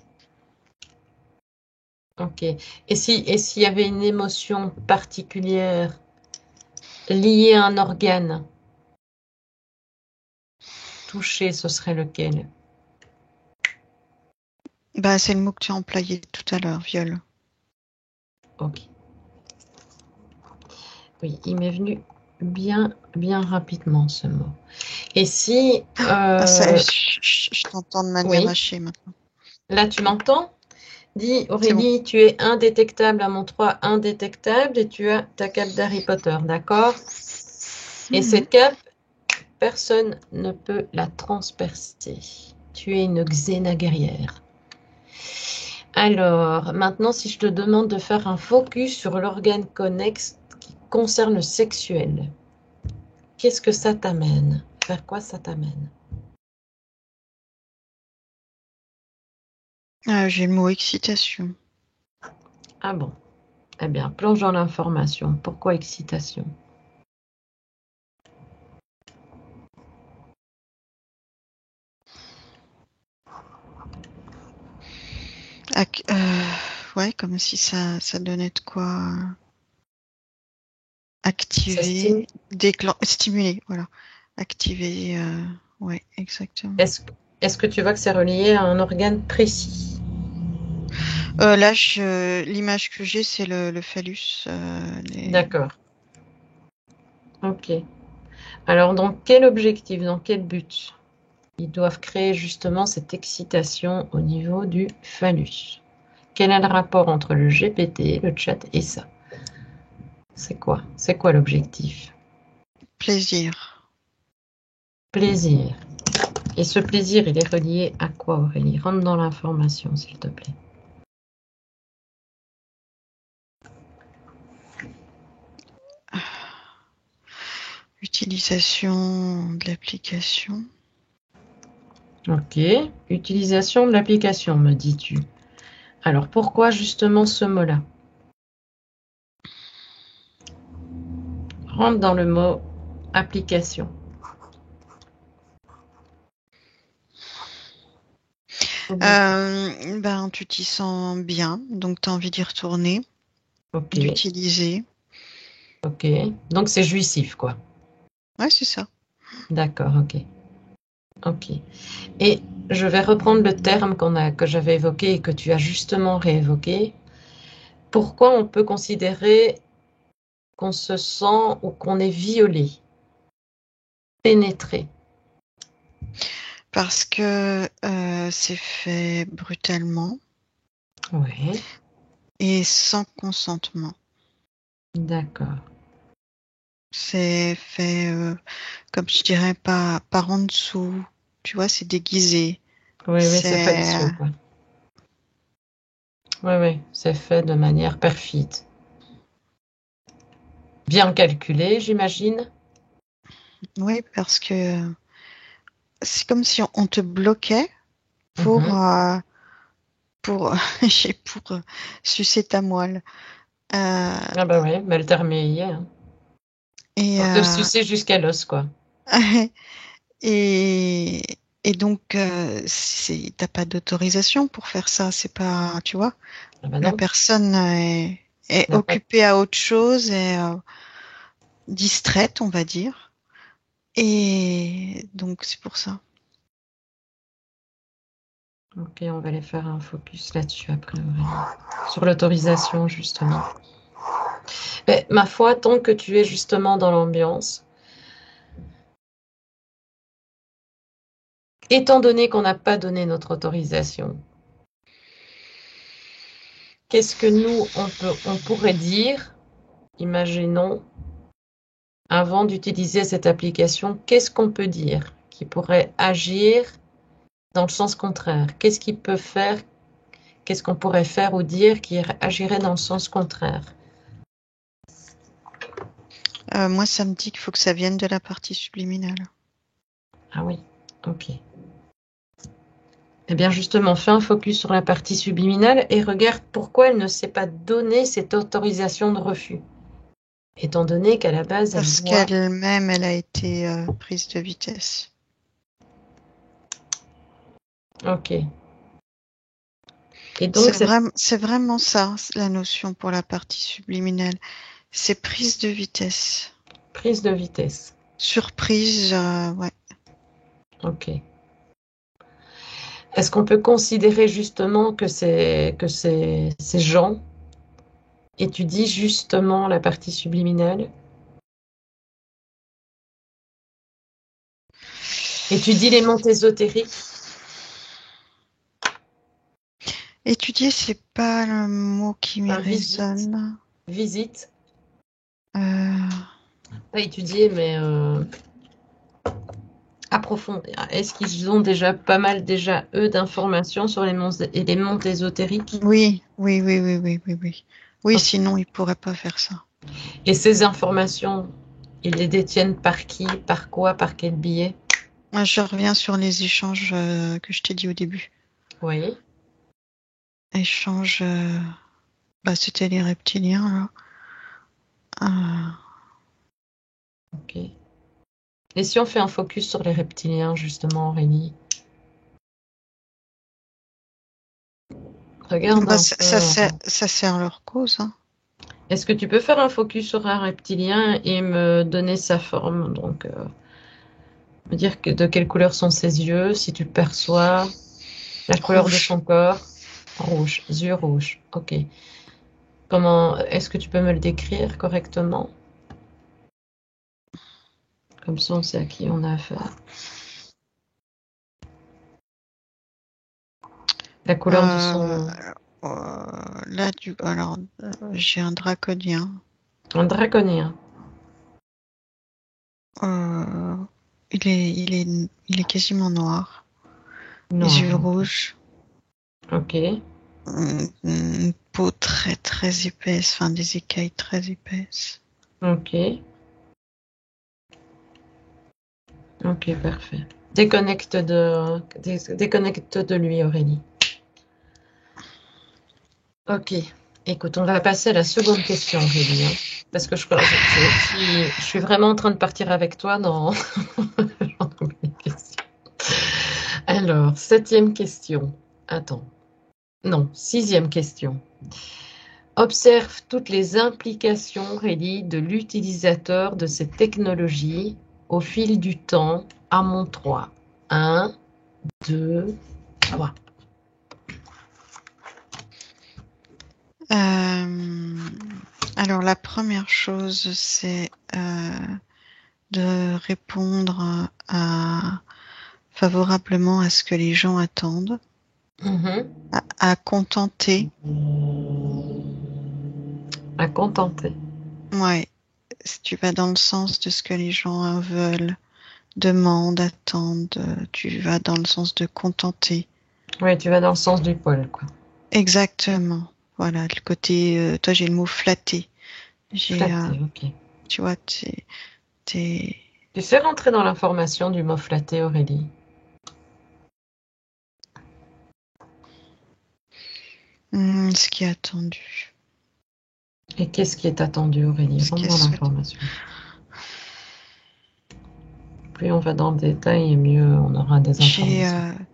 Ok. Et s'il y avait une émotion particulière liée à un organe touché, ce serait lequel? Bah, c'est le mot que tu as employé tout à l'heure, viol. Ok. Oui, il m'est venu bien rapidement ce mot. Et si, Je t'entends de manière oui, hachée maintenant. là tu m'entends? Dis, C'est bon. Aurélie, tu es indétectable à mon 3, indétectable, et tu as ta cape d'Harry Potter, d'accord? Et Mhm. cette cape, personne ne peut la transpercer. Tu es une Xena guerrière. Alors, maintenant, si je te demande de faire un focus sur l'organe connexe qui concerne le sexuel, qu'est-ce que ça t'amène? Vers quoi ça t'amène? J'ai le mot excitation. Ah bon? Eh bien, plonge dans l'information. Pourquoi excitation? Ouais, comme si ça donnait de quoi Ça activer, stimule. stimuler, voilà. Activer, ouais, exactement. Est-ce que tu vois que c'est relié à un organe précis? Là, l'image que j'ai, c'est le phallus. D'accord. Ok. Alors, dans quel objectif, dans quel but? Ils doivent créer justement cette excitation au niveau du phallus. Quel est le rapport entre le GPT, le chat et ça? C'est quoi? C'est quoi l'objectif? Plaisir. Plaisir. Et ce plaisir, il est relié à quoi, Aurélie? Rentre dans l'information, s'il te plaît. Utilisation de l'application. Ok. Utilisation de l'application, me dis-tu. Alors, pourquoi justement ce mot-là? Rentre dans le mot application. Ben, tu t'y sens bien, donc tu as envie d'y retourner, Ok, d'utiliser. ok. Donc c'est jouissif, quoi. Ouais, c'est ça. D'accord, ok. Ok. Et je vais reprendre le terme que j'avais évoqué et que tu as justement réévoqué. Pourquoi on peut considérer qu'on se sent ou qu'on est violé, pénétré? Parce que c'est fait brutalement Oui, et sans consentement. d'accord. C'est fait, comme je dirais, pas par en dessous. Tu vois, c'est déguisé. Oui, oui, c'est C'est factieux, quoi. Oui, oui, c'est fait de manière perfide. Bien calculé, j'imagine. oui, parce que c'est comme si on te bloquait pour Mhm. pour pour sucer ta moelle. Euh, Ah bah oui, mais le terme y est, hein. et Pour te sucer jusqu'à l'os, quoi. et et donc t'as pas d'autorisation pour faire ça. C'est pas, tu vois, Ah bah la non, personne est n'a pas. occupée à autre chose, est distraite, on va dire. Et donc c'est pour ça. Ok, on va aller faire un focus là-dessus après, Aurélie. Sur l'autorisation, justement. Mais ma foi, tant que tu es justement dans l'ambiance, étant donné qu'on n'a pas donné notre autorisation, qu'est-ce que nous, on pourrait dire, imaginons, avant d'utiliser cette application, qu'est-ce qu'on peut dire qui pourrait agir dans le sens contraire? Qu'est-ce qu'il peut faire? Qu'est-ce qu'on pourrait faire ou dire qui agirait dans le sens contraire? Moi, ça me dit qu'il faut que ça vienne de la partie subliminale. Ah oui, ok. Eh bien justement, fais un focus sur la partie subliminale et regarde pourquoi elle ne s'est pas donné cette autorisation de refus, étant donné qu'à la base, elle Parce voit. qu'elle-même, elle a été prise de vitesse. Ok. Et donc, C'est vraiment ça, la notion pour la partie subliminale. C'est prise de vitesse. prise de vitesse. Surprise, ouais. Ok. Est-ce qu'on peut considérer justement que ces gens étudient justement la partie subliminale, étudient les mondes ésotériques, Étudier, c'est pas le mot qui me enfin, visite, résonne. visite, Euh, pas étudier, mais approfondir. Est-ce qu'ils ont déjà pas mal, déjà, eux, d'informations sur les mondes ésotériques? Oui, oui, oui, oui, oui, oui, oui. Oui, Ok. sinon, ils pourraient pas faire ça. Et ces informations, ils les détiennent par qui, par quoi, par quel biais? Moi, je reviens sur les échanges que je t'ai dit au début. Oui, Échanges, bah, c'était les reptiliens, là. ok. Et si on fait un focus sur les reptiliens, justement, Aurélie, regarde Bah, un peu. ça sert leur cause, hein. Est-ce que tu peux faire un focus sur un reptilien et me donner sa forme? Donc, me dire de quelle couleur sont ses yeux, si tu perçois la couleur de Rouge. son corps. Rouge, yeux rouges. Ok. Comment est-ce que tu peux me le décrire correctement? Comme ça, on sait à qui on a affaire. La couleur de Euh, son... Là, alors, j'ai un draconien. Un draconien. Euh, il est quasiment noir. Les yeux Noir. rouges. Ok. Une peau très très épaisse, enfin des écailles très épaisses. Ok. Ok, parfait. Déconnecte de lui, Aurélie. Ok. Écoute, on va passer à la seconde question, Aurélie, hein, parce que je suis vraiment en train de partir avec toi dans dans les questions. Alors, septième question. Attends. Non, sixième question. Observe toutes les implications, Aurélie, de l'utilisateur de ces technologies au fil du temps à mon 3. 1, 2, 3. Euh, alors la première chose, c'est de répondre favorablement à ce que les gens attendent, à contenter. À contenter. Ouais, si tu vas dans le sens de ce que les gens veulent, demandent, attendent, tu vas dans le sens de contenter. Oui, tu vas dans le sens du poil, quoi. Exactement. Voilà, le côté, toi j'ai le mot flatté. J'ai, Flatté, ok. tu vois, t'es, Tu sais rentrer dans l'information du mot flatté, Aurélie? ce qui est attendu, Et qu'est-ce qui est attendu, Aurélie? ce qui Rentre est dans souhaité. l'information. Plus on va dans le détail, et mieux on aura des J'ai, informations.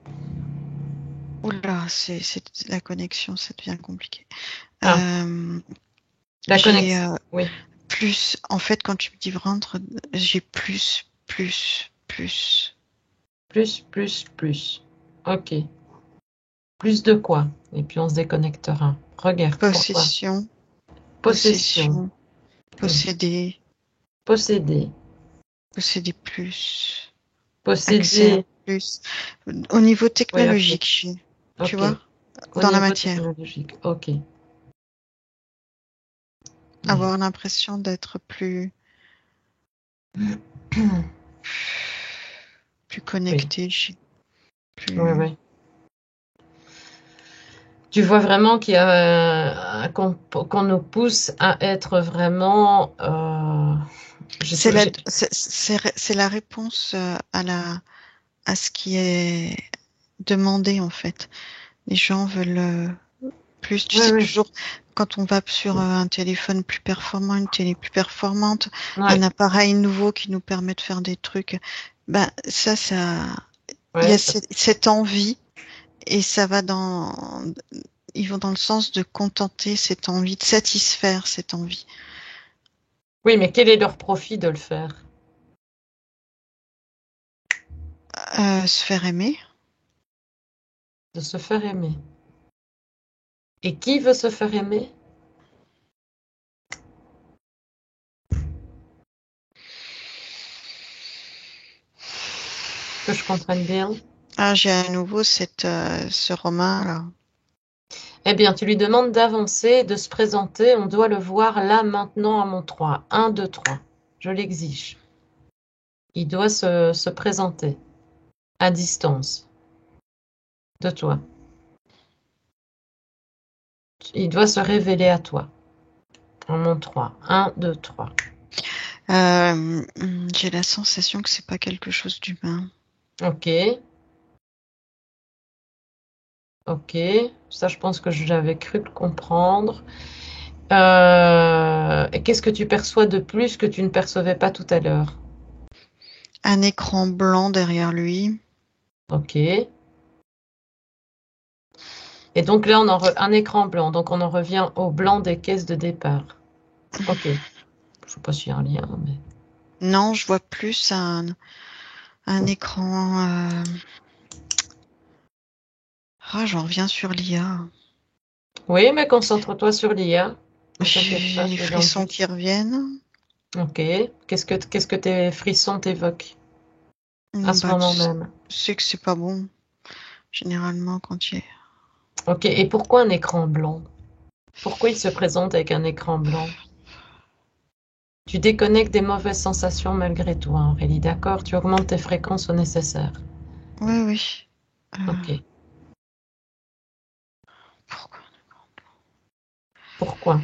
oula, c'est la connexion, ça devient compliqué. Ah, Euh, la j'ai connexion. Oui. plus, en fait, quand tu me dis rendre, j'ai plus. Plus, plus, plus. Ok. Plus de quoi? Et puis on se déconnectera. Regarde, pourquoi? Possession, Possession. possession, Mhm. posséder, Posséder. posséder plus, accès à Posséder. plus. Au niveau Oui, ok. technologique, tu Ok. vois, Au dans la niveau matière, technologique. Ok. avoir l'impression d'être plus Oui. connecté, Oui, plus. oui. Tu vois vraiment qu'il y a qu'on nous pousse à être vraiment. C'est la réponse à ce qui est demandé en fait. Les gens veulent plus. Tu Oui, sais, oui. toujours quand on va sur un téléphone plus performant, une télé plus performante, un Ouais, appareil nouveau qui nous permet de faire des trucs, ben il y ouais, a cette envie et ça va ils vont dans le sens de contenter cette envie, de satisfaire cette envie. oui, mais quel est leur profit de le faire? Se faire aimer. De se faire aimer. Et qui veut se faire aimer? Que je comprenne bien. Ah, j'ai à nouveau ce romain là. Eh bien, tu lui demandes d'avancer, de se présenter. On doit le voir là, maintenant, à mon 3. 1, 2, 3. Je l'exige. Il doit se présenter. à distance de toi. Il doit se révéler à toi. On monte 3. 1, 2, 3. J'ai la sensation que c'est pas quelque chose d'humain. Ok. Ok. Ça, je pense que j'avais cru le comprendre. Et qu'est-ce que tu perçois de plus que tu ne percevais pas tout à l'heure? Un écran blanc derrière lui. Ok. Et donc là, un écran blanc. Donc on en revient au blanc des caisses de départ. Ok. Je ne sais pas s'il y a un lien, mais... Non, je vois plus un écran. Ah, j'en reviens sur l'IA. Oui, mais concentre-toi sur l'IA. Ne t'inquiète pas, J'ai les tu es dans le frissons juste. qui reviennent. Ok. Qu'est-ce que tes frissons t'évoquent à ce Bah, moment même? tu sais que c'est pas bon, généralement, quand il y a... Ok. Et pourquoi un écran blanc? Pourquoi il se présente avec un écran blanc? Tu déconnectes des mauvaises sensations malgré toi, Aurélie, d'accord? Tu augmentes tes fréquences au nécessaire. Oui, oui. Ok. Pourquoi? Pourquoi?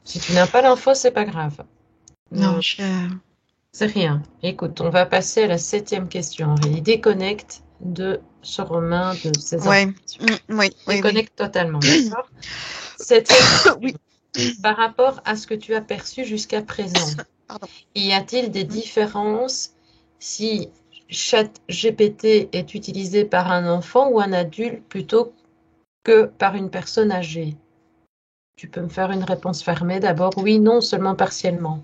Si tu n'as pas l'info, c'est pas grave. Non, Ne- C'est rien. Écoute, on va passer à la 7e question, Aurélie. Déconnecte de ce Romain, de ses Ouais. informations. Oui, oui, oui. Déconnecte totalement, d'accord? 7e Oui, question. Par rapport à ce que tu as perçu jusqu'à présent, pardon. y a-t-il des Hmm. différences si ChatGPT est utilisé par un enfant ou un adulte plutôt que par une personne âgée? Tu peux me faire une réponse fermée d'abord? Oui, non, seulement partiellement.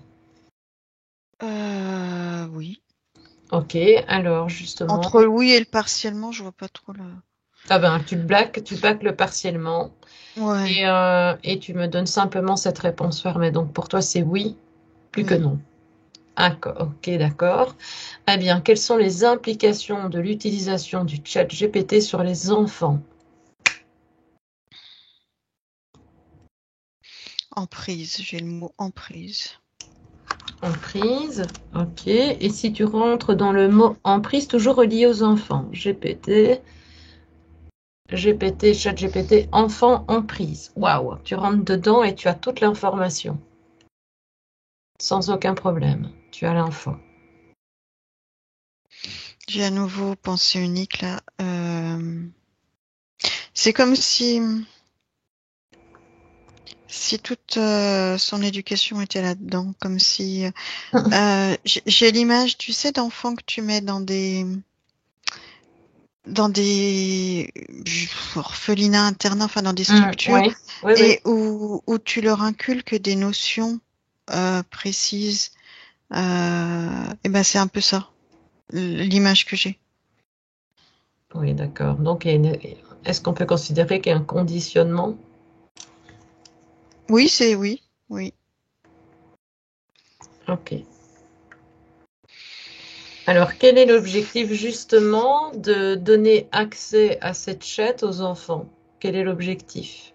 Oui. Ok, alors justement, Entre le oui et le partiellement, je vois pas trop le... ah ben, tu bâcles partiellement Ouais, et tu me donnes simplement cette réponse fermée. Donc pour toi, c'est oui, plus que oui. non. Ah, ok, d'accord. Eh bien, quelles sont les implications de l'utilisation du chat GPT sur les enfants? Emprise, j'ai le mot emprise. Emprise, ok. Et si tu rentres dans le mot emprise, toujours relié aux enfants, GPT, chat GPT, enfant, emprise. Waouh, tu rentres dedans et tu as toute l'information, sans aucun problème. Tu as l'info. J'ai à nouveau pensée unique là. C'est comme si toute son éducation était là-dedans, comme si j'ai l'image, tu sais, d'enfants que tu mets dans des orphelinats, internats, enfin dans des structures, Oui, oui, oui. et où tu leur inculques des notions précises. Et ben c'est un peu ça, l'image que j'ai. Oui, d'accord. Donc, est-ce qu'on peut considérer qu'il y a un conditionnement? Oui, c'est oui, oui. Ok. Alors, quel est l'objectif justement de donner accès à cette chatte aux enfants? Quel est l'objectif?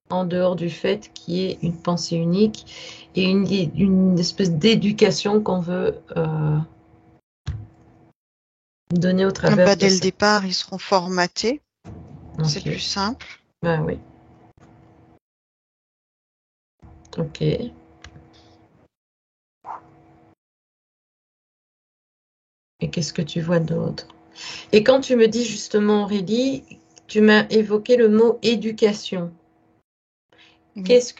En dehors du fait qu'il y ait une pensée unique et une espèce d'éducation qu'on veut donner au travers Bah, de dès le ça. départ, ils seront formatés. C'est Ok. plus simple. Ben oui. Ok. Et qu'est-ce que tu vois d'autre? Et quand tu me dis justement, Aurélie, tu m'as évoqué le mot éducation. Oui. Qu'est-ce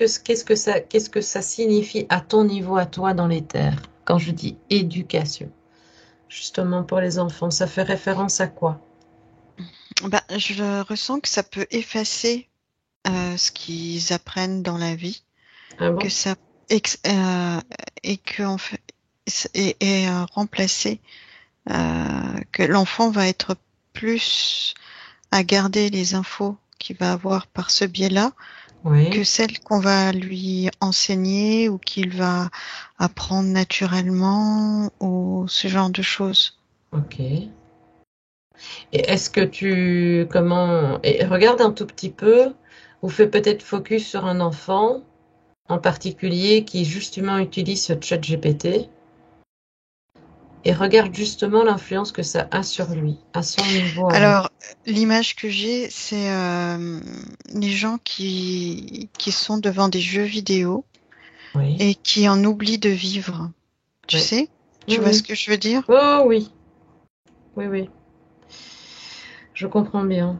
que ça signifie à ton niveau, à toi, dans les terres, quand je dis éducation? Justement pour les enfants, ça fait référence à quoi? Bah, je ressens que ça peut effacer ce qu'ils apprennent dans la vie, Ah que bon? ça ex- euh, et que en fait remplacer, que l'enfant va être plus à garder les infos qu'il va avoir par ce biais-là Oui, que celles qu'on va lui enseigner ou qu'il va apprendre naturellement ou ce genre de choses. ok. Et est-ce que et regarde un tout petit peu, ou fais peut-être focus sur un enfant en particulier qui justement utilise ce chat GPT et regarde justement l'influence que ça a sur lui, à son niveau à lui. Alors, l'image que j'ai, c'est les gens qui sont devant des jeux vidéo Oui, et qui en oublient de vivre. Tu oui, sais? oui, Tu vois ce oui. que je veux dire? Oh oui, oui, oui, je comprends bien.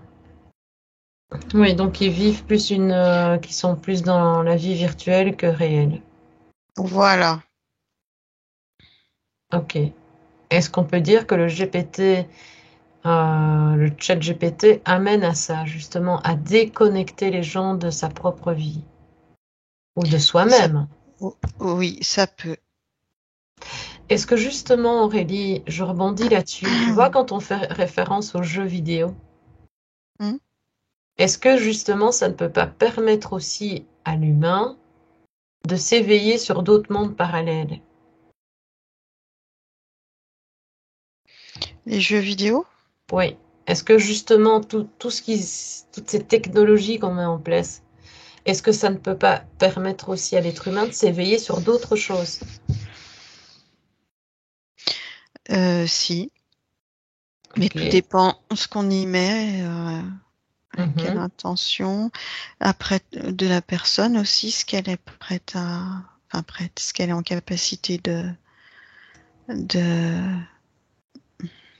Oui, donc ils vivent plus qui sont plus dans la vie virtuelle que réelle. Voilà. Ok. Est-ce qu'on peut dire que le GPT, le chat GPT amène à ça, justement, à déconnecter les gens de sa propre vie ou de Ça, soi-même? oui, ça peut. Est-ce que justement, Aurélie, je rebondis là-dessus, tu vois, quand on fait référence aux jeux vidéo, Hmm. est-ce que justement ça ne peut pas permettre aussi à l'humain de s'éveiller sur d'autres mondes parallèles? Les jeux vidéo? Oui. Est-ce que justement toutes ces technologies qu'on met en place, est-ce que ça ne peut pas permettre aussi à l'être humain de s'éveiller sur d'autres choses? Si. Mais Ok. tout dépend ce qu'on y met, avec quelle Mhm. intention. Après, de la personne aussi, ce qu'elle est prête enfin prête, ce qu'elle est en capacité de,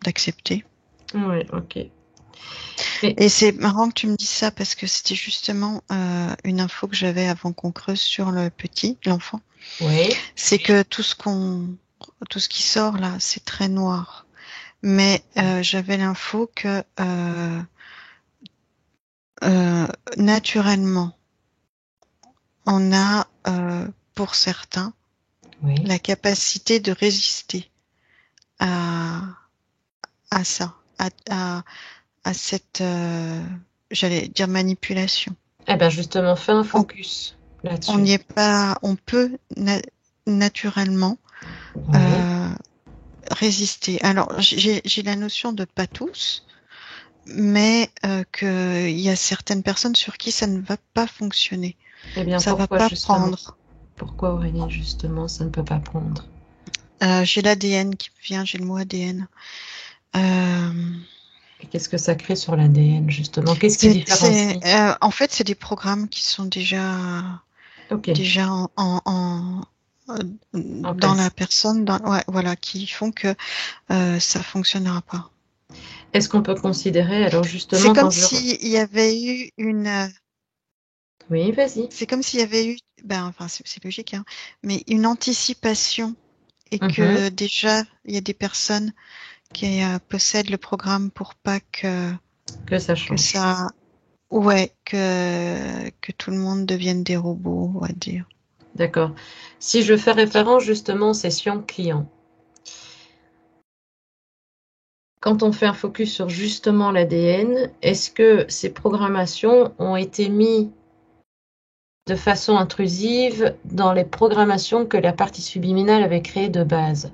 d'accepter. Oui, ok. Et Et c'est marrant que tu me dises ça parce que c'était justement une info que j'avais avant qu'on creuse sur l'enfant. oui, C'est que tout ce qui sort là, c'est très noir. Mais j'avais l'info que euh, naturellement, on a, pour certains, oui. la capacité de résister à, à ça, à cette, j'allais dire manipulation. Eh bien, justement, fais un On focus on là-dessus. n'y est pas, on peut naturellement Oui. euh, résister. Alors, j'ai la notion de pas tous, mais qu'il y a certaines personnes sur qui ça ne va pas fonctionner. Eh bien, Ça va pourquoi pas justement? prendre. Pourquoi Aurélie, justement, ça ne peut pas prendre? J'ai l'ADN qui me vient, j'ai le mot ADN. Euh, Et qu'est-ce que ça crée sur l'ADN, justement? Qu'est-ce qui différencie? en fait, c'est des programmes qui sont Ok, déjà euh, en dans la place. personne, ouais, voilà, qui font que ça fonctionnera pas. Est-ce qu'on peut considérer, alors C'est justement, comme quand s'il y avait eu Oui, vas-y. c'est comme s'il y avait eu, ben, enfin, c'est logique, hein, mais une anticipation et Mhm. que déjà il y a des personnes qui possèdent le programme pour pas Que ça que change. ça, ouais, que tout le monde devienne des robots, on va dire. D'accord. Si je fais référence justement aux sessions clients, quand on fait un focus sur justement l'ADN, est-ce que ces programmations ont été mises de façon intrusive dans les programmations que la partie subliminale avait créées de base?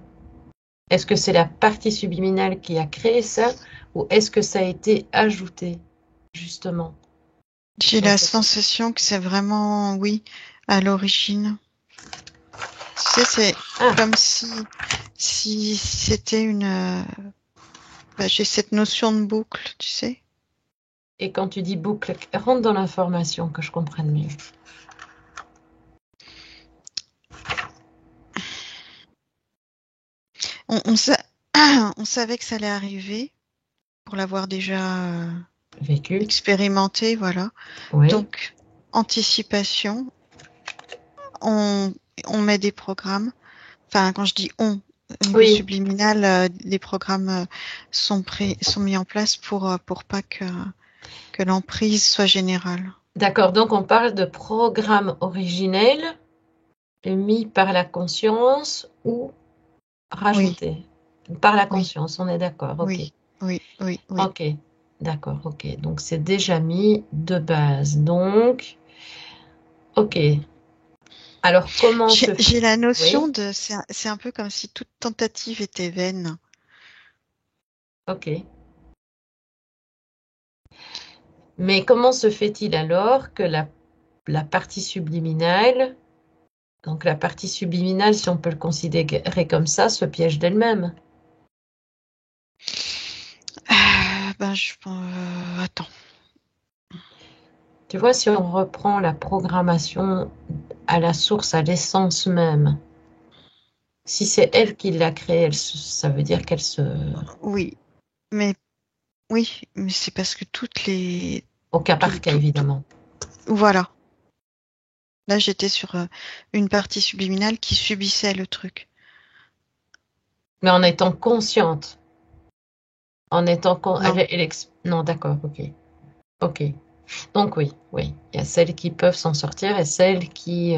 Est-ce que c'est la partie subliminale qui a créé ça ou est-ce que ça a été ajouté justement J'ai dans la cette... sensation que c'est vraiment, oui, à l'origine. Tu sais, c'est Ah, comme si c'était j'ai cette notion de boucle, tu sais. et quand tu dis boucle, rentre dans l'information que je comprenne mieux. On, on savait que ça allait arriver pour l'avoir déjà Vécu? expérimenté, voilà. Oui. Donc, anticipation, on, on met des programmes. Enfin, quand je dis on, au niveau Oui, subliminal, les programmes sont mis en place pour pas que l'emprise soit générale. d'accord. Donc on parle de programme originel mis par la conscience ou Oui, rajouté par la oui, conscience. On est d'accord. Ok. oui, oui, oui, oui. Ok. D'accord. Ok. Donc c'est déjà mis de base. Donc, ok. Alors comment se... J'ai la notion Oui. c'est un peu comme si toute tentative était vaine. Ok. Mais comment se fait-il alors que la partie subliminale, donc la partie subliminale, si on peut le considérer comme ça, se piège d'elle-même? Attends. Tu vois, si on reprend la programmation à la source, à l'essence même, si c'est elle qui l'a créée, ça veut dire qu'elle se... Oui, mais oui, mais c'est parce que toutes les Au cas tout, par cas, évidemment. voilà. Là, j'étais sur une partie subliminale qui subissait le truc. Mais en étant consciente, en étant... Non. Non, d'accord, ok. Ok. Donc oui, oui, il y a celles qui peuvent s'en sortir et celles qui...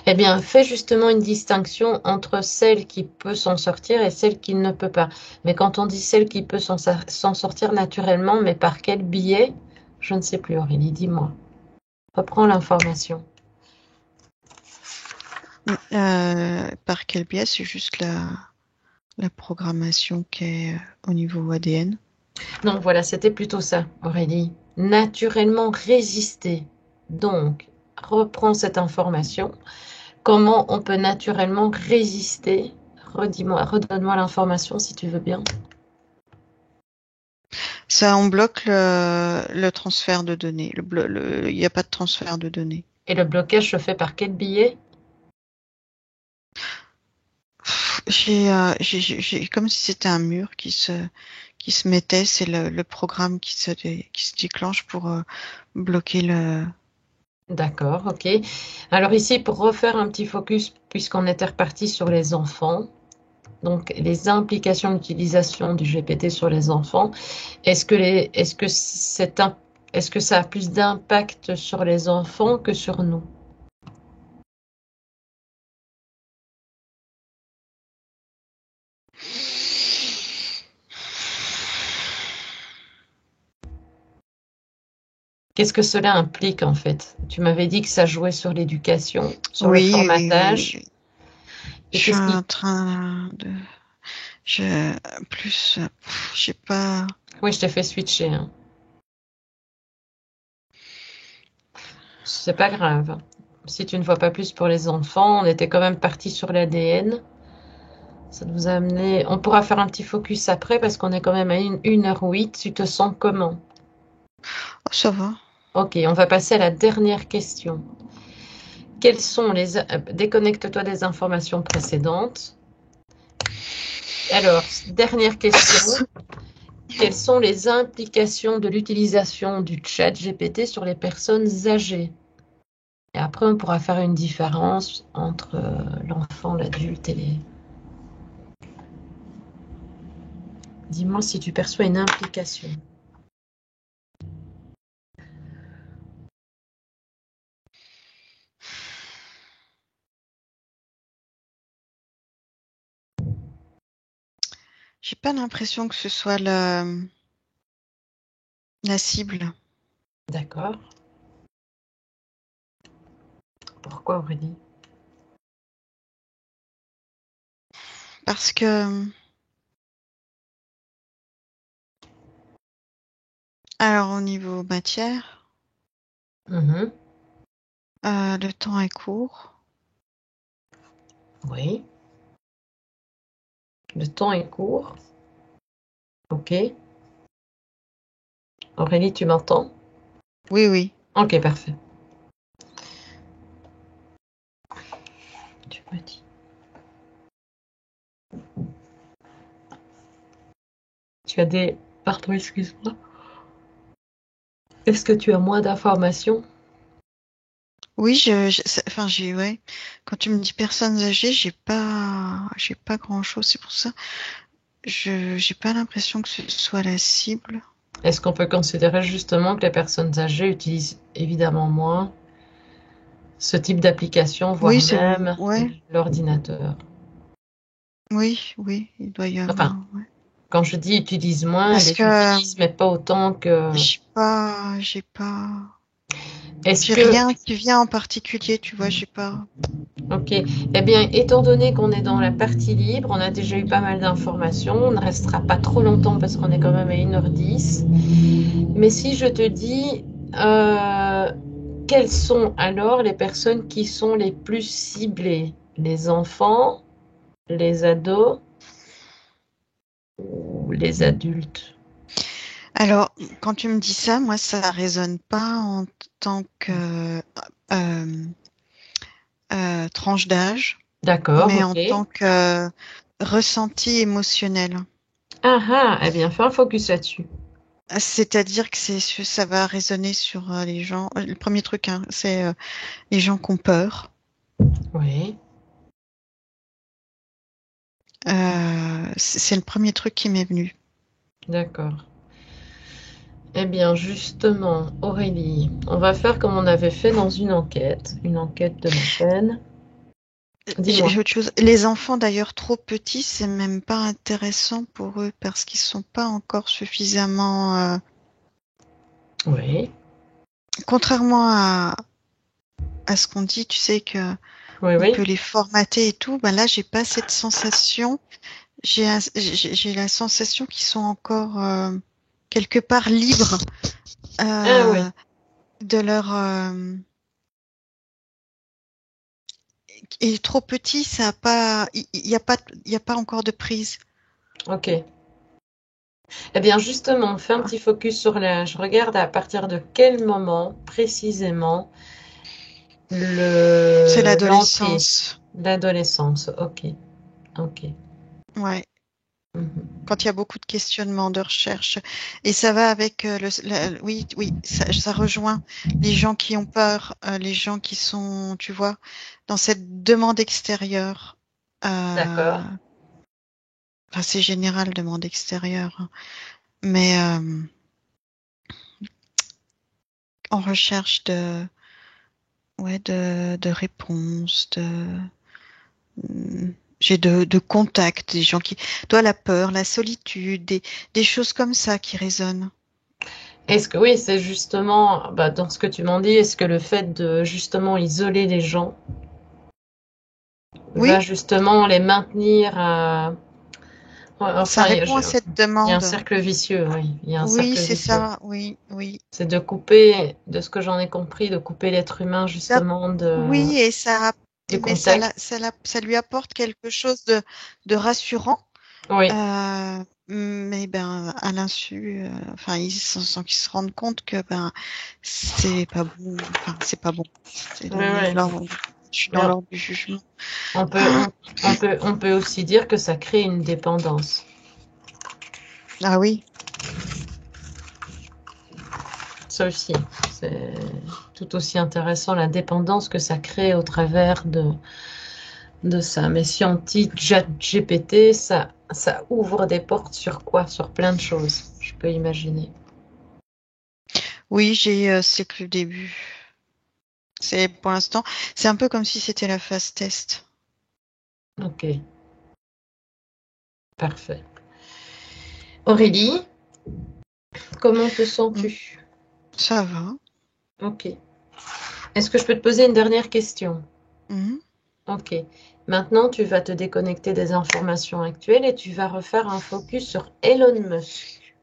Eh bien, fais justement une distinction entre celle qui peut s'en sortir et celle qui ne peut pas. Mais quand on dit celle qui peut s'en sortir naturellement, mais par quel biais? Je ne sais plus, Aurélie, dis-moi. Reprends l'information. Par quel biais? C'est juste la programmation qui est au niveau ADN. Non, voilà, c'était plutôt ça, Aurélie. Naturellement résister. Donc, reprends cette information. Comment on peut naturellement résister? Redis-moi, redonne-moi l'information si tu veux bien. Ça, on bloque le transfert de données. Il n'y a pas de transfert de données. Et le blocage se fait par quel biais? J'ai comme si c'était un mur qui se mettait. C'est le programme qui se déclenche pour bloquer le. D'accord, ok. Alors ici, pour refaire un petit focus, puisqu'on était reparti sur les enfants, donc les implications d'utilisation du GPT sur les enfants, est-ce que ça a plus d'impact sur les enfants que sur nous? Qu'est-ce que cela implique en fait? Tu m'avais dit que ça jouait sur l'éducation, sur le Oui. formatage. Je Et suis qu'est-ce qui... en train de. Je plus. J'ai pas. Oui, je t'ai fait switcher, hein. C'est pas grave. Si tu ne vois pas plus pour les enfants, on était quand même parti sur l'ADN. Ça nous a amené. On pourra faire un petit focus après parce qu'on est quand même à 1h08. Tu te sens comment? Oh, ça va. Ok, on va passer à la dernière question. Quelles sont les... Déconnecte-toi des informations précédentes. Alors, dernière question. Quelles sont les implications de l'utilisation du chat GPT sur les personnes âgées? Et après, on pourra faire une différence entre l'enfant, l'adulte et les... Dis-moi si tu perçois une implication. J'ai pas l'impression que ce soit la cible. D'accord. Pourquoi Aurélie? Parce que. Alors, au niveau matière, Mhm. le temps est court. Oui. Le temps est court. Ok. Aurélie, tu m'entends? Oui, oui. Ok, parfait. Tu me dis. Tu as des... Pardon, excuse-moi. Est-ce que tu as moins d'informations? Oui, enfin, ouais. Quand tu me dis personnes âgées, j'ai pas grand-chose. C'est pour ça, j'ai pas l'impression que ce soit la cible. Est-ce qu'on peut considérer justement que les personnes âgées utilisent évidemment moins ce type d'application, Oui, voire même ouais. l'ordinateur? Oui, oui, il doit y Enfin, avoir. Ouais. quand je dis utilisent moins, elles Parce les que utilisent, mais pas autant que... Est-ce j'ai que... rien qui vient en particulier, tu vois, j'ai pas. Ok. Eh bien, étant donné qu'on est dans la partie libre, on a déjà eu pas mal d'informations. On ne restera pas trop longtemps parce qu'on est quand même à 1h10. Mais si je te dis, euh, quelles sont alors les personnes qui sont les plus ciblées? Les enfants, les ados ou les adultes? Alors, quand tu me dis ça, moi, ça résonne pas en tant que euh, tranche d'âge, D'accord, mais ok. en tant que ressenti émotionnel. Ah ah, eh bien, fais un focus là-dessus. C'est-à-dire que ça va résonner sur les gens. Le premier truc, hein, c'est les gens qui ont peur. Oui, C'est le premier truc qui m'est venu. d'accord. Eh bien, justement, Aurélie, on va faire comme on avait fait dans une enquête de la peine. Dis-moi. J'ai autre chose. Les enfants, d'ailleurs, trop petits, c'est même pas intéressant pour eux parce qu'ils sont pas encore suffisamment. Oui, Contrairement à ce qu'on dit, tu sais que oui, on oui. peut les formater et tout. Ben là, j'ai pas cette sensation. J'ai la sensation qu'ils sont encore quelque part libres Ah oui, euh, de leur. Et trop petit, ça a pas. Il y a pas. Il y a pas encore de prise. ok. Eh bien, justement, on fait un petit focus sur l'âge. Regarde à partir de quel moment précisément C'est l'entrée, l'adolescence. l'adolescence. Ok, ok. Ouais. Mhm. Quand il y a beaucoup de questionnements, de recherche. Et ça va avec oui, oui, ça rejoint les gens qui ont peur, les gens qui sont, tu vois, dans cette demande extérieure. D'accord. Enfin, c'est général, demande extérieure, hein. Mais en recherche ouais, de réponses, j'ai de contacts, des gens qui, toi, la peur, la solitude, des choses comme ça qui résonnent. Est-ce que oui, c'est justement, bah, dans ce que tu m'en dis, est-ce que le fait de justement isoler les gens va Oui, justement les maintenir à... Ouais, ça enfin, répond à cette il y a un demande. cercle vicieux, oui. Il y a un Oui, cercle c'est vicieux. ça. Oui, oui. C'est de couper, de ce que j'en ai compris, de couper l'être humain Ça- justement oui, et ça, du mais contact. ça lui apporte quelque chose de rassurant. Oui, Euh, mais ben, à l'insu, enfin, sans qu'ils se rendent compte que ben, c'est pas bon. Enfin, c'est pas bon. oui, oui. Je suis dans Mais l'ordre du jugement. on peut, on peut aussi dire que ça crée une dépendance. Ah oui, Ça aussi, c'est tout aussi intéressant, la dépendance que ça crée au travers de ça. Mais si on dit GPT, ça ouvre des portes sur quoi? Sur plein de choses, je peux imaginer. oui, c'est que le début. C'est pour l'instant, c'est un peu comme si c'était la phase test. Ok, parfait. Aurélie, comment te Mm. sens-tu? Ça va. Ok. Est-ce que je peux te poser une dernière question? Mhm. Ok. Maintenant, tu vas te déconnecter des informations actuelles et tu vas refaire un focus sur Elon Musk.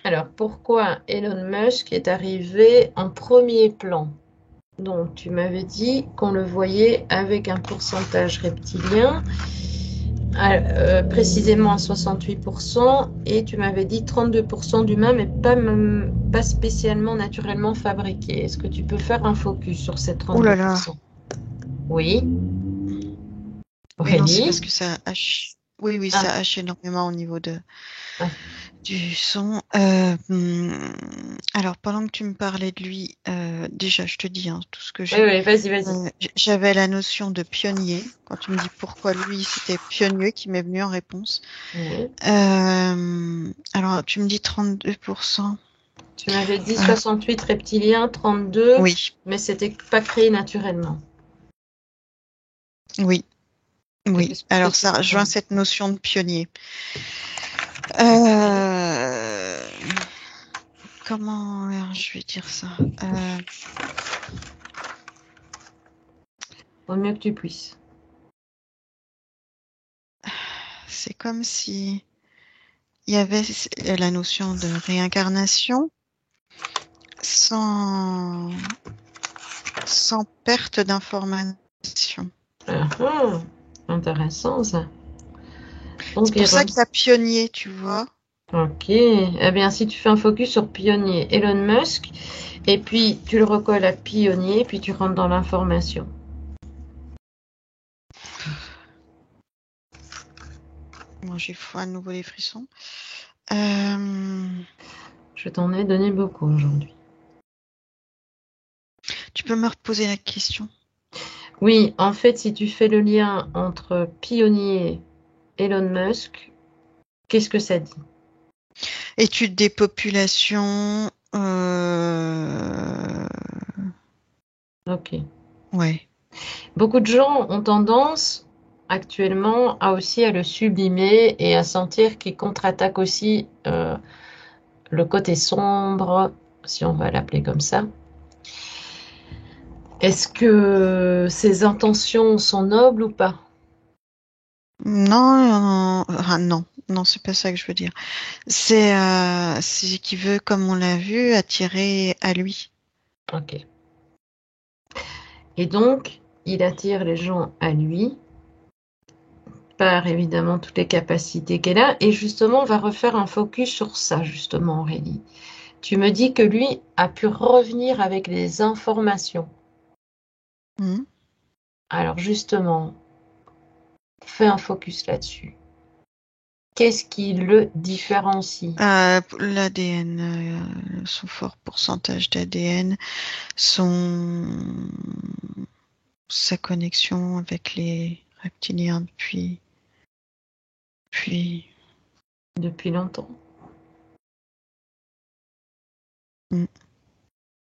Alors, pourquoi Elon Musk est arrivé en premier plan? Donc, tu m'avais dit qu'on le voyait avec un pourcentage reptilien, précisément à 68%, et tu m'avais dit 32% d'humains, mais pas spécialement naturellement fabriqués. Est-ce que tu peux faire un focus sur ces Ouh là là. 32%? Oui, Oui, non, c'est parce Aurélie? que ça hache. Oui, oui, Ah, ça hache énormément au niveau ah. du son. Alors, pendant que tu me parlais de lui, déjà, je te dis hein, tout ce que Oui, j'ai. oui, vas-y, vas-y. J'avais la notion de pionnier. Quand tu me dis pourquoi lui, c'était pionnier qui m'est venu en réponse. Oui. Alors, tu me dis 32%. Tu m'avais dit Euh, 68 reptiliens, 32, oui, mais c'était pas créé naturellement. oui, oui. Alors, Qu'est-ce que ça ça veut rejoint dire? cette notion de pionnier. Euh, Comment je vais dire ça? Au mieux que tu puisses. C'est comme si il y avait la notion de réincarnation sans, sans perte d'information. Ah, ah, intéressant ça. Donc, C'est pour ça qu'il y a pionnier, tu vois. Ok. Eh bien, si tu fais un focus sur pionnier Elon Musk, et puis tu le recolles à pionnier, puis tu rentres dans l'information. Moi, j'ai à nouveau les frissons. Je t'en ai donné beaucoup aujourd'hui. Tu peux me reposer la question? Oui, en fait, si tu fais le lien entre pionnier Elon Musk, qu'est-ce que ça dit? Étude des populations. Ok. Ouais. Beaucoup de gens ont tendance actuellement à le sublimer et à sentir qu'il contre-attaque aussi le côté sombre, si on va l'appeler comme ça. Est-ce que ses intentions sont nobles ou pas? Non, non, non, non, c'est pas ça que je veux dire. C'est qu'il veut, comme on l'a vu, attirer à lui. Ok. Et donc, il attire les gens à lui par évidemment toutes les capacités qu'elle a. Et justement, on va refaire un focus sur ça, justement, Aurélie. Tu me dis que lui a pu revenir avec les informations. Mhm. Alors justement, fais un focus là-dessus. Qu'est-ce qui le différencie? L'ADN, son fort pourcentage d'ADN, son sa connexion avec les reptiliens puis Depuis longtemps. mm,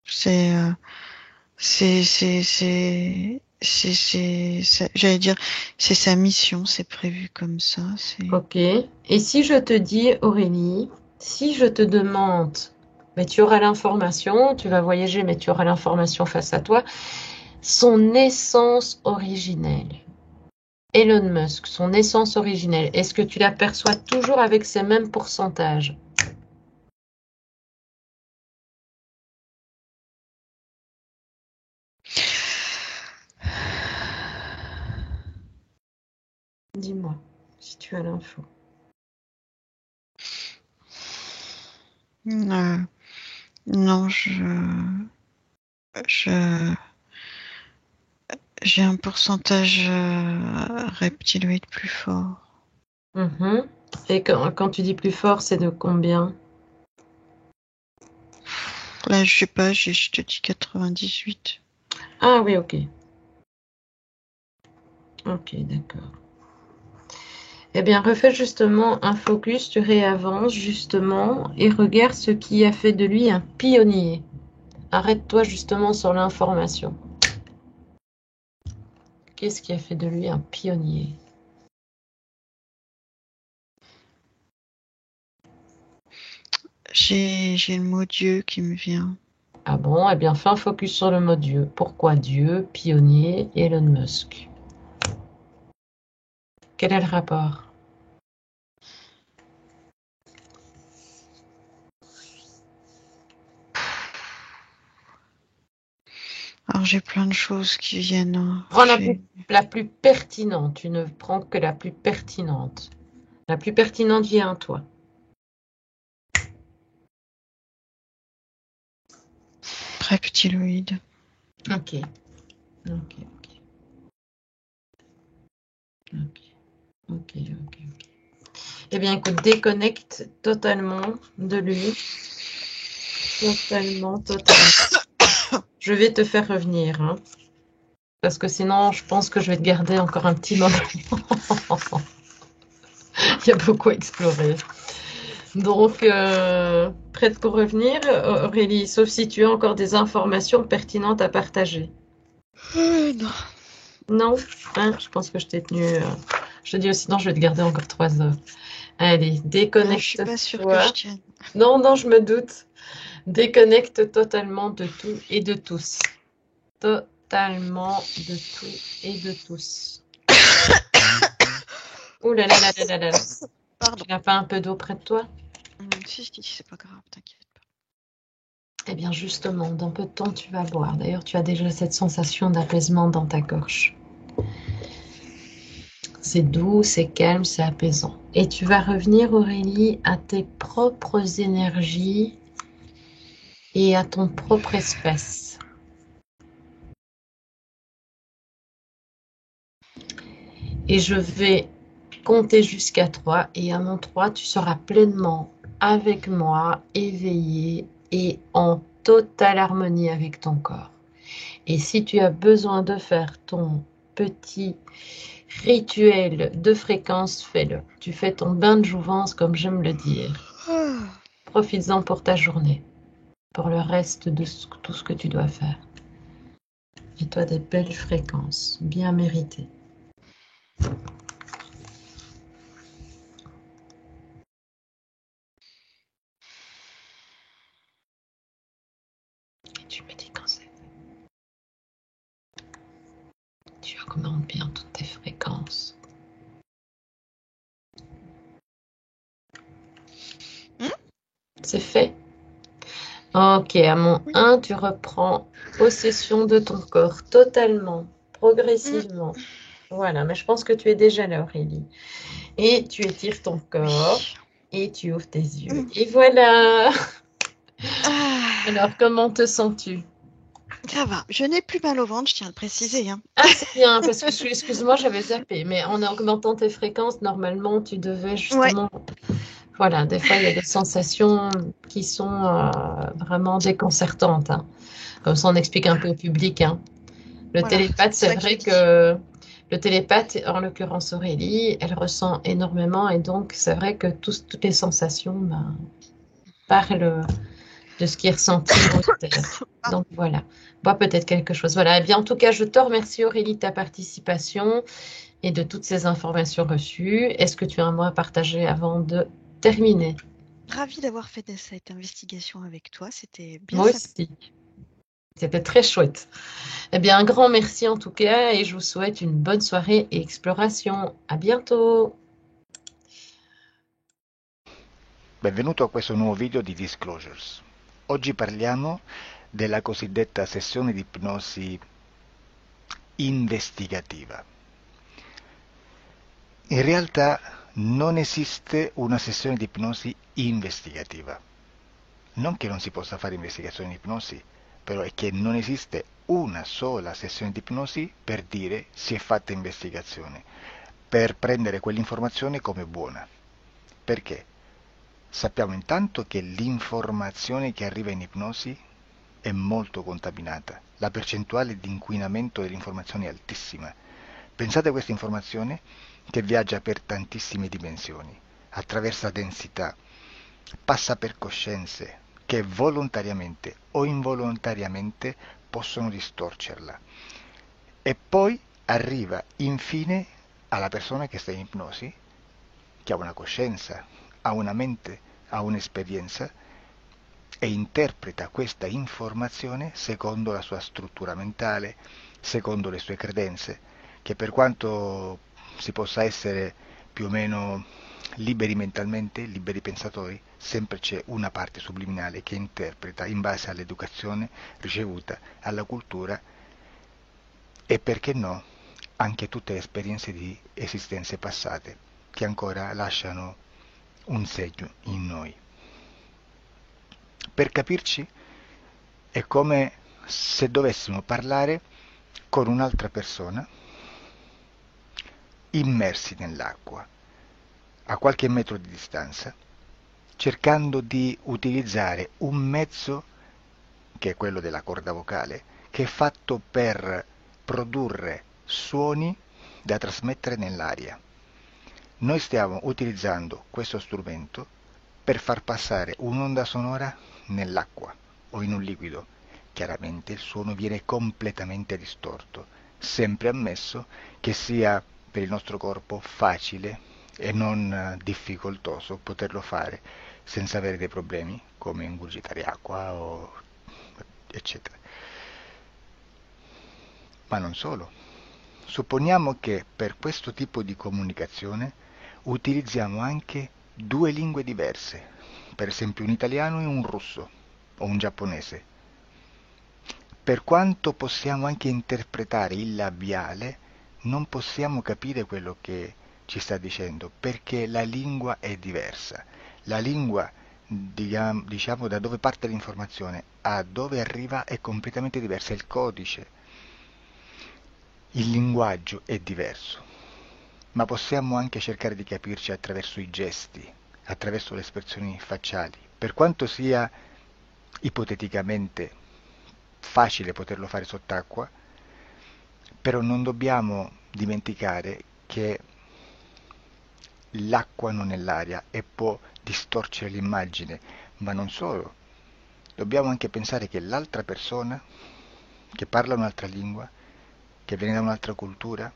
c'est euh, j'allais dire, c'est sa mission, c'est prévu comme ça. C'est Ok. Et si je te dis, Aurélie, si je te demande, mais tu auras l'information, tu vas voyager, mais tu auras l'information face à toi, son essence originelle. Elon Musk, son essence originelle, est-ce que tu l'aperçois toujours avec ces mêmes pourcentages? Dis-moi, si tu as l'info. euh, non, je j'ai un pourcentage reptiloïde plus fort. Mhm. Et quand tu dis plus fort, c'est de combien? Là, je sais pas, je te dis 98. Ah oui, ok. Ok, d'accord. Eh bien, refais justement un focus, tu réavances justement et regarde ce qui a fait de lui un pionnier. Arrête-toi justement sur l'information. Qu'est-ce qui a fait de lui un pionnier? J'ai le mot Dieu qui me vient. Ah bon? Eh bien, fais un focus sur le mot Dieu. Pourquoi Dieu, pionnier, Elon Musk? Quel est le rapport? Alors j'ai plein de choses qui viennent, hein. Prends la plus pertinente. Tu ne prends que la plus pertinente. La plus pertinente vient à toi. Reptiloïde. Ok, ok, ok, ok, ok, ok. Eh bien, écoute, déconnecte totalement de lui. Totalement, totalement. Je vais te faire revenir, hein, parce que sinon, je pense que je vais te garder encore un petit moment. Il y a beaucoup à explorer. Donc, prête pour revenir, Aurélie, sauf si tu as encore des informations pertinentes à partager. Non. Non? Hein, je pense que je t'ai tenu. Je te dis aussi, non, je vais te garder encore 3 heures. Allez, Je suis pas sûre que je déconnecte-toi. tienne. Non, non, je me doute. Déconnecte totalement de tout et de tous. Totalement de tout et de tous. Ouh là là là là là là là. Tu Pardon. n'as pas un peu d'eau près de toi? Si, c'est pas grave, t'inquiète pas. Eh bien, justement, dans peu de temps, tu vas boire. D'ailleurs, tu as déjà cette sensation d'apaisement dans ta gorge. C'est doux, c'est calme, c'est apaisant. Et tu vas revenir, Aurélie, à tes propres énergies et à ton propre espace. Et je vais compter jusqu'à 3. Et à mon 3, tu seras pleinement avec moi, éveillé et en totale harmonie avec ton corps. Et si tu as besoin de faire ton petit rituel de fréquence, fais-le. Tu fais ton bain de jouvence, comme j'aime le dire. Ah. Profites-en pour ta journée, pour le reste de tout ce que tu dois faire. Et toi, des belles fréquences, bien méritées. Et tu me dis quand c'est. Tu augmentes bien toutes tes fréquences. C'est fait. Ok, à mon 1, tu reprends possession de ton corps totalement, progressivement. Voilà, mais je pense que tu es déjà là, Aurélie. Et tu étires ton corps Oui. et tu ouvres tes yeux. Et voilà. Ah, Alors, comment te sens-tu? ça va. Je n'ai plus mal au ventre, je tiens à le préciser, hein. Ah, c'est bien, parce que excuse-moi, j'avais zappé. Mais en augmentant tes fréquences, normalement, tu devais Ouais, justement. Voilà, des fois, il y a des sensations qui sont vraiment déconcertantes, hein. Comme ça, on explique un peu au public, hein. Le voilà, c'est télépathe, pour c'est ça que je vrai le dis. que le télépathe, en l'occurrence Aurélie, elle ressent énormément et donc c'est vrai que toutes les sensations ben, parlent de ce qui est ressenti dans le terre. Pardon. Donc voilà, bois peut-être quelque chose. Voilà, eh bien en tout cas, je te remercie Aurélie de ta participation et de toutes ces informations reçues. Est-ce que tu as un mot à partager avant de terminer? Ravie d'avoir fait cette investigation avec toi, c'était bien Moi sympa. aussi, c'était très chouette. Eh bien, un grand merci en tout cas et je vous souhaite une bonne soirée et exploration. À bientôt! Benvenuto a questo nuovo video di Disclosures. Oggi parliamo della cosiddetta sessione di ipnosi investigativa. In realtà non esiste una sessione di ipnosi investigativa. Non che non si possa fare investigazione di ipnosi, però è che non esiste una sola sessione di ipnosi per dire si è fatta investigazione, per prendere quell'informazione come buona. Perché? Sappiamo intanto che l'informazione che arriva in ipnosi è molto contaminata, la percentuale di inquinamento dell'informazione è altissima. Pensate a questa informazione che viaggia per tantissime dimensioni, attraversa densità, passa per coscienze che volontariamente o involontariamente possono distorcerla e poi arriva infine alla persona che sta in ipnosi, che ha una coscienza, ha una mente, ha un'esperienza e interpreta questa informazione secondo la sua struttura mentale, secondo le sue credenze, che per quanto si possa essere più o meno liberi mentalmente, liberi pensatori, sempre c'è una parte subliminale che interpreta in base all'educazione ricevuta, alla cultura e perché no, anche tutte le esperienze di esistenze passate che ancora lasciano un segno in noi. Per capirci, è come se dovessimo parlare con un'altra persona immersi nell'acqua, a qualche metro di distanza, cercando di utilizzare un mezzo, che è quello della corda vocale, che è fatto per produrre suoni da trasmettere nell'aria. Noi stiamo utilizzando questo strumento per far passare un'onda sonora nell'acqua o in un liquido. Chiaramente il suono viene completamente distorto, sempre ammesso che sia per il nostro corpo facile e non difficoltoso poterlo fare senza avere dei problemi come ingurgitare acqua o eccetera. Ma non solo. Supponiamo che per questo tipo di comunicazione utilizziamo anche due lingue diverse, per esempio un italiano e un russo o un giapponese. Per quanto possiamo anche interpretare il labiale, non possiamo capire quello che ci sta dicendo, perché la lingua è diversa. La lingua, diciamo, da dove parte l'informazione a dove arriva è completamente diversa, il codice, il linguaggio è diverso, ma possiamo anche cercare di capirci attraverso i gesti, attraverso le espressioni facciali. Per quanto sia ipoteticamente facile poterlo fare sott'acqua, però non dobbiamo dimenticare che l'acqua non è l'aria e può distorcere l'immagine, ma non solo. Dobbiamo anche pensare che l'altra persona, che parla un'altra lingua, che viene da un'altra cultura,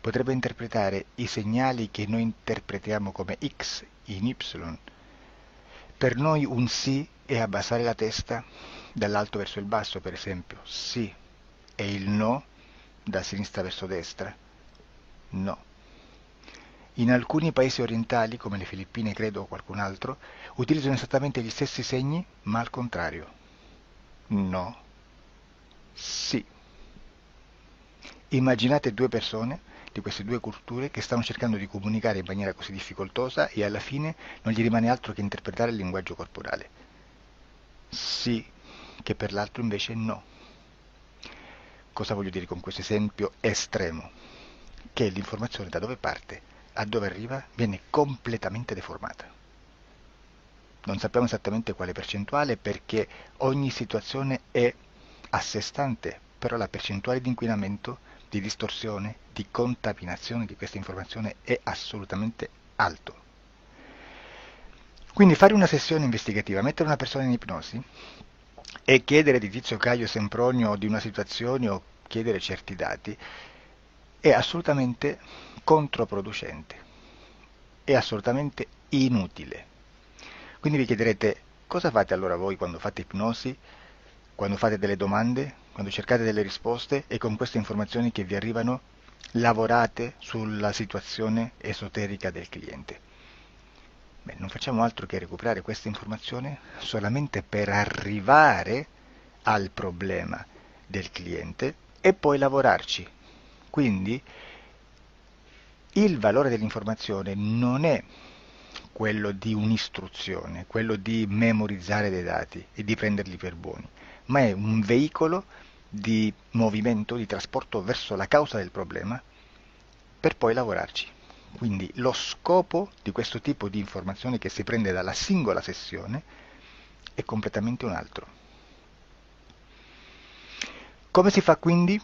potrebbe interpretare i segnali che noi interpretiamo come X in Y. Per noi un sì è abbassare la testa dall'alto verso il basso, per esempio, sì, e il no da sinistra verso destra, no. In alcuni paesi orientali, come le Filippine credo o qualcun altro, utilizzano esattamente gli stessi segni, ma al contrario. No, sì. Immaginate due persone di queste due culture che stanno cercando di comunicare in maniera così difficoltosa e alla fine non gli rimane altro che interpretare il linguaggio corporale. Sì, che per l'altro invece no. Cosa voglio dire con questo esempio estremo? Che l'informazione da dove parte a dove arriva viene completamente deformata. Non sappiamo esattamente quale percentuale perché ogni situazione è a sé stante, però la percentuale di inquinamento, di distorsione, di contaminazione di questa informazione è assolutamente alto. Quindi fare una sessione investigativa, mettere una persona in ipnosi e chiedere di Tizio Caio Sempronio di una situazione o chiedere certi dati è assolutamente controproducente, è assolutamente inutile. Quindi vi chiederete cosa fate allora voi quando fate ipnosi, quando fate delle domande, quando cercate delle risposte e con queste informazioni che vi arrivano lavorate sulla situazione esoterica del cliente. Beh, non facciamo altro che recuperare questa informazione solamente per arrivare al problema del cliente e poi lavorarci. Quindi il valore dell'informazione non è quello di un'istruzione, quello di memorizzare dei dati e di prenderli per buoni, ma è un veicolo di movimento, di trasporto verso la causa del problema per poi lavorarci. Quindi lo scopo di questo tipo di informazione che si prende dalla singola sessione è completamente un altro. Come si fa quindi?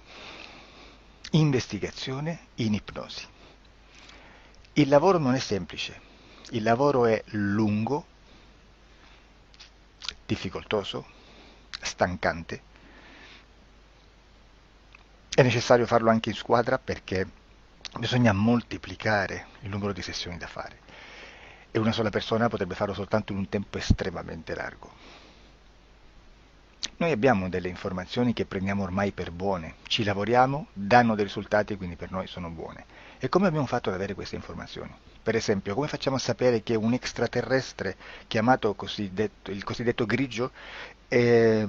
Investigazione in ipnosi. Il lavoro non è semplice, il lavoro è lungo, difficoltoso, stancante. È necessario farlo anche in squadra perché bisogna moltiplicare il numero di sessioni da fare e una sola persona potrebbe farlo soltanto in un tempo estremamente largo. Noi abbiamo delle informazioni che prendiamo ormai per buone, ci lavoriamo, danno dei risultati e quindi per noi sono buone. E come abbiamo fatto ad avere queste informazioni? Per esempio, come facciamo a sapere che un extraterrestre chiamato il cosiddetto grigio è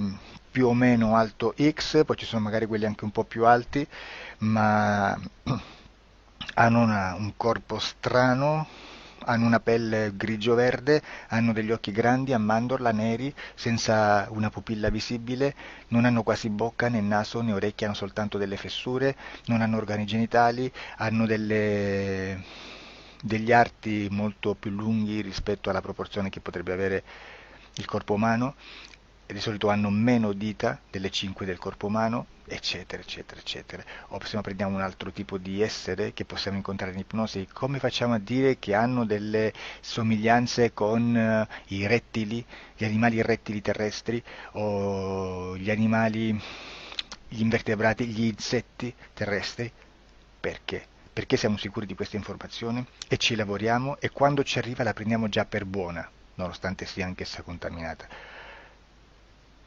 più o meno alto X, poi ci sono magari quelli anche un po' più alti, ma hanno un corpo strano, hanno una pelle grigio-verde, hanno degli occhi grandi a mandorla, neri, senza una pupilla visibile, non hanno quasi bocca né naso né orecchie, hanno soltanto delle fessure, non hanno organi genitali, hanno degli arti molto più lunghi rispetto alla proporzione che potrebbe avere il corpo umano, e di solito hanno meno dita delle 5 del corpo umano, eccetera, eccetera, eccetera. O se prendiamo un altro tipo di essere che possiamo incontrare in ipnosi, come facciamo a dire che hanno delle somiglianze con i rettili, gli animali rettili terrestri, o gli animali, gli invertebrati, gli insetti terrestri? Perché? Perché siamo sicuri di questa informazione e ci lavoriamo e quando ci arriva la prendiamo già per buona, nonostante sia anch'essa contaminata.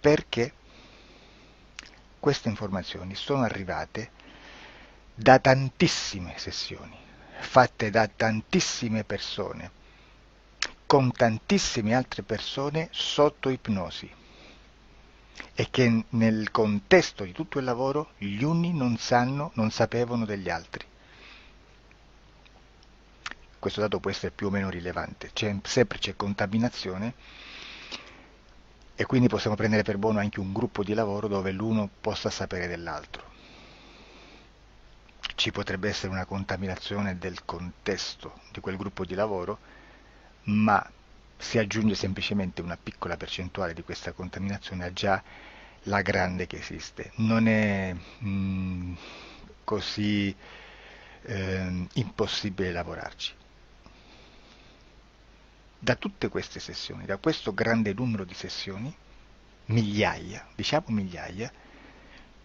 Perché queste informazioni sono arrivate da tantissime sessioni, fatte da tantissime persone, con tantissime altre persone sotto ipnosi, e che nel contesto di tutto il lavoro gli uni non sapevano degli altri. questo dato può essere più o meno rilevante, sempre c'è contaminazione e quindi possiamo prendere per buono anche un gruppo di lavoro dove l'uno possa sapere dell'altro. Ci potrebbe essere una contaminazione del contesto di quel gruppo di lavoro, ma si aggiunge semplicemente una piccola percentuale di questa contaminazione a già la grande che esiste. Non è così impossibile lavorarci. Da tutte queste sessioni, da questo grande numero di sessioni, migliaia, diciamo migliaia,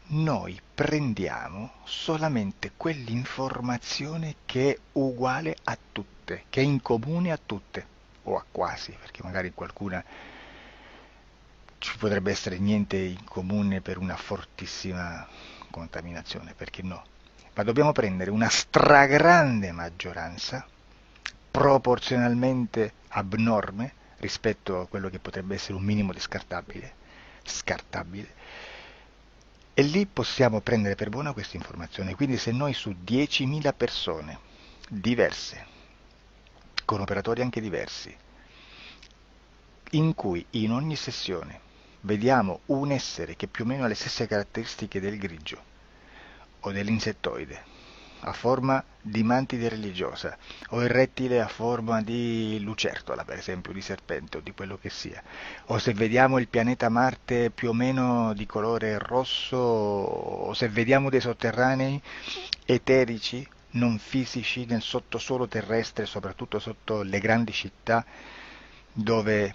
noi prendiamo solamente quell'informazione che è uguale a tutte, che è in comune a tutte, o a quasi, perché magari qualcuna ci potrebbe essere niente in comune per una fortissima contaminazione, perché no? Ma dobbiamo prendere una stragrande maggioranza, proporzionalmente abnorme rispetto a quello che potrebbe essere un minimo di scartabile, e lì possiamo prendere per buona questa informazione. Quindi se noi su 10.000 persone diverse, con operatori anche diversi, in cui in ogni sessione vediamo un essere che più o meno ha le stesse caratteristiche del grigio o dell'insettoide, a forma di mantide religiosa, o il rettile a forma di lucertola, per esempio, di serpente o di quello che sia, o se vediamo il pianeta Marte più o meno di colore rosso, o se vediamo dei sotterranei eterici, non fisici, nel sottosuolo terrestre, soprattutto sotto le grandi città, dove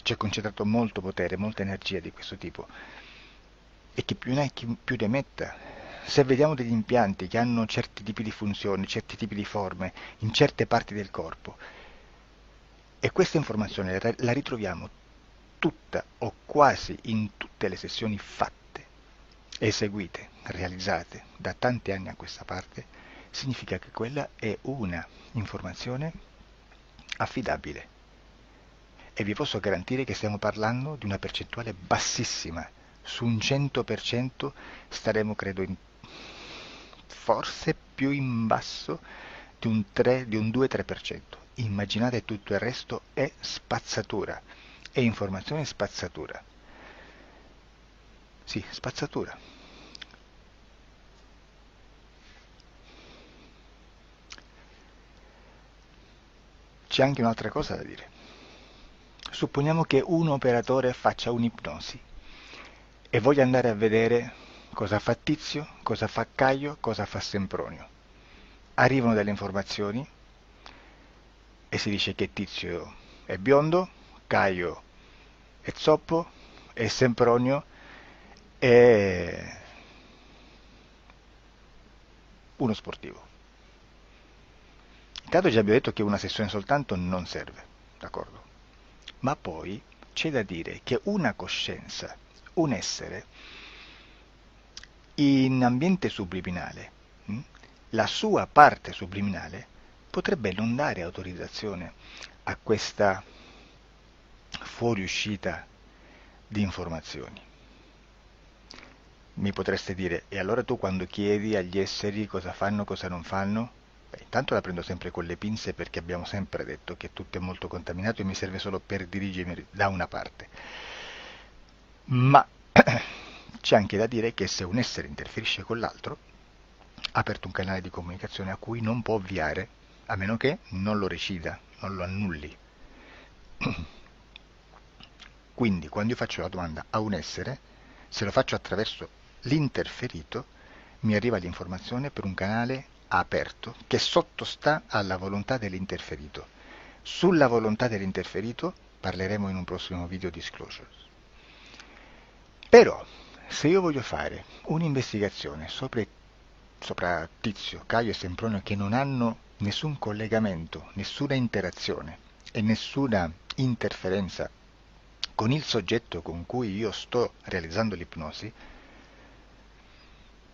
c'è concentrato molto potere, molta energia di questo tipo, e che più ne ha più ne metta. Se vediamo degli impianti che hanno certi tipi di funzioni, certi tipi di forme in certe parti del corpo, e questa informazione la ritroviamo tutta o quasi in tutte le sessioni fatte, eseguite, realizzate da tanti anni a questa parte, significa che quella è una informazione affidabile. E vi posso garantire che stiamo parlando di una percentuale bassissima. Su un 100% staremo, credo, forse più in basso di un 2-3%. Immaginate, tutto il resto è spazzatura, è informazione spazzatura. Sì, spazzatura. C'è anche un'altra cosa da dire. Supponiamo che un operatore faccia un'ipnosi e voglia andare a vedere cosa fa Tizio, cosa fa Caio, cosa fa Sempronio. Arrivano delle informazioni e si dice che Tizio è biondo, Caio è zoppo e Sempronio è uno sportivo. Intanto già abbiamo detto che una sessione soltanto non serve, d'accordo? Ma poi c'è da dire che una coscienza, un essere, in ambiente subliminale, la sua parte subliminale potrebbe non dare autorizzazione a questa fuoriuscita di informazioni. Mi potreste dire, e allora tu quando chiedi agli esseri cosa fanno, cosa non fanno? Beh, intanto la prendo sempre con le pinze, perché abbiamo sempre detto che tutto è molto contaminato e mi serve solo per dirigermi da una parte. Ma c'è anche da dire che se un essere interferisce con l'altro, ha aperto un canale di comunicazione a cui non può ovviare, a meno che non lo recida, non lo annulli. Quindi quando io faccio la domanda a un essere, se lo faccio attraverso l'interferito, mi arriva l'informazione per un canale aperto che sottostà alla volontà dell'interferito. Sulla volontà dell'interferito parleremo in un prossimo video disclosures. Però, se io voglio fare un'investigazione sopra Tizio, Caio e Sempronio, che non hanno nessun collegamento, nessuna interazione e nessuna interferenza con il soggetto con cui io sto realizzando l'ipnosi,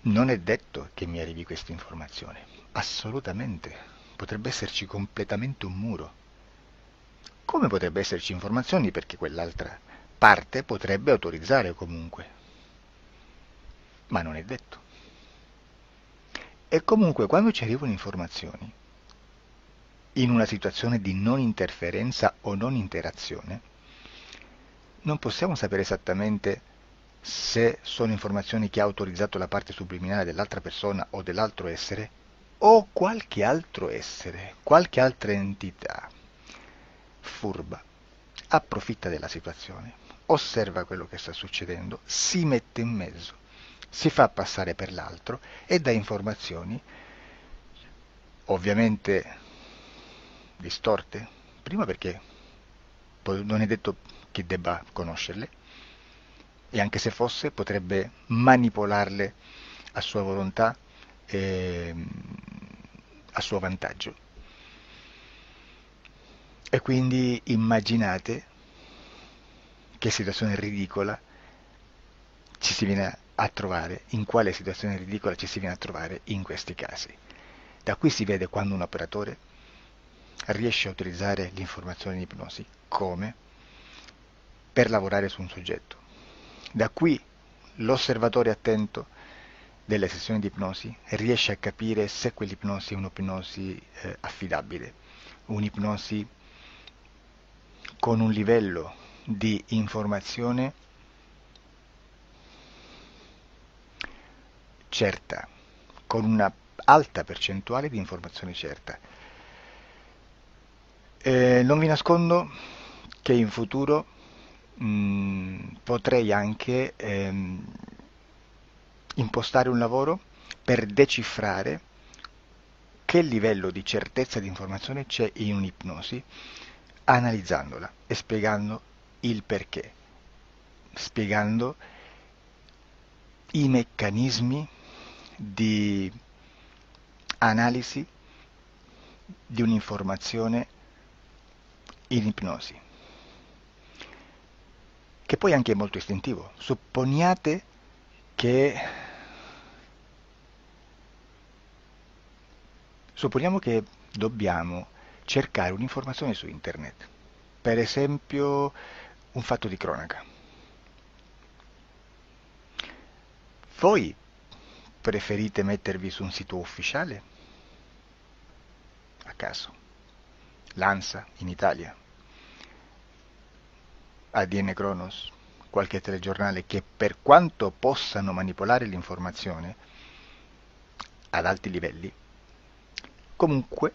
non è detto che mi arrivi questa informazione. Assolutamente. Potrebbe esserci completamente un muro. Come potrebbe esserci informazioni, perché quell'altra parte potrebbe autorizzare comunque. Ma non è detto. E comunque quando ci arrivano informazioni, in una situazione di non interferenza o non interazione, non possiamo sapere esattamente se sono informazioni che ha autorizzato la parte subliminale dell'altra persona o dell'altro essere, o qualche altro essere, qualche altra entità furba, approfitta della situazione, osserva quello che sta succedendo, si mette in mezzo, si fa passare per l'altro e dà informazioni, ovviamente distorte, prima perché non è detto che debba conoscerle, e anche se fosse potrebbe manipolarle a sua volontà e a suo vantaggio. E quindi immaginate che situazione ridicola ci si viene a trovare, in quale situazione ridicola ci si viene a trovare in questi casi. Da qui si vede quando un operatore riesce a utilizzare l'informazione in ipnosi come per lavorare su un soggetto. Da qui l'osservatore attento delle sessioni di ipnosi riesce a capire se quell'ipnosi è un'ipnosi affidabile, un'ipnosi con un livello di informazione certa, con una alta percentuale di informazione certa. Non vi nascondo che in futuro potrei anche impostare un lavoro per decifrare che livello di certezza di informazione c'è in un'ipnosi, analizzandola e spiegando il perché, spiegando i meccanismi di analisi di un'informazione in ipnosi, che poi anche è molto istintivo. Supponiamo che dobbiamo cercare un'informazione su internet, per esempio un fatto di cronaca. Voi preferite mettervi su un sito ufficiale? A caso. L'ANSA in Italia, ADN Kronos, qualche telegiornale che per quanto possano manipolare l'informazione ad alti livelli, comunque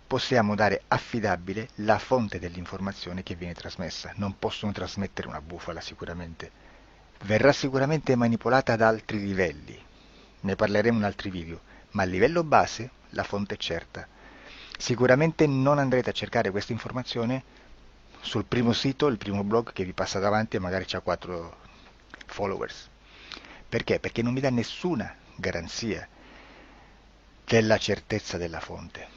possiamo dare affidabile la fonte dell'informazione che viene trasmessa. Non possono trasmettere una bufala sicuramente. Verrà sicuramente manipolata ad altri livelli. Ne parleremo in altri video, ma a livello base la fonte è certa. Sicuramente non andrete a cercare questa informazione sul primo sito, il primo blog che vi passa davanti e magari ha 4 followers. Perché? Perché non vi dà nessuna garanzia della certezza della fonte.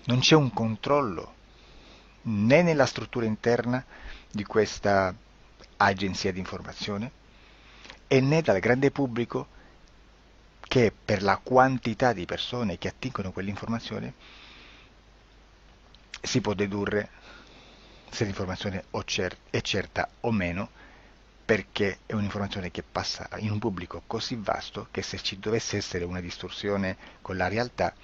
Non c'è un controllo né nella struttura interna di questa agenzia di informazione e né dal grande pubblico, che per la quantità di persone che attingono quell'informazione si può dedurre se l'informazione è certa o meno, perché è un'informazione che passa in un pubblico così vasto che se ci dovesse essere una distorsione con la realtà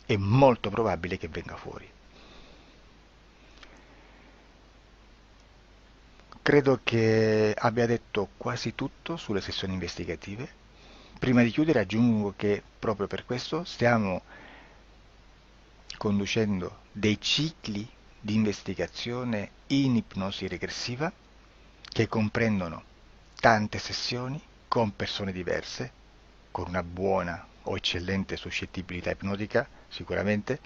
è molto probabile che venga fuori. Credo che abbia detto quasi tutto sulle sessioni investigative. Prima di chiudere aggiungo che proprio per questo stiamo conducendo dei cicli di investigazione in ipnosi regressiva che comprendono tante sessioni con persone diverse, con una buona o eccellente suscettibilità ipnotica sicuramente,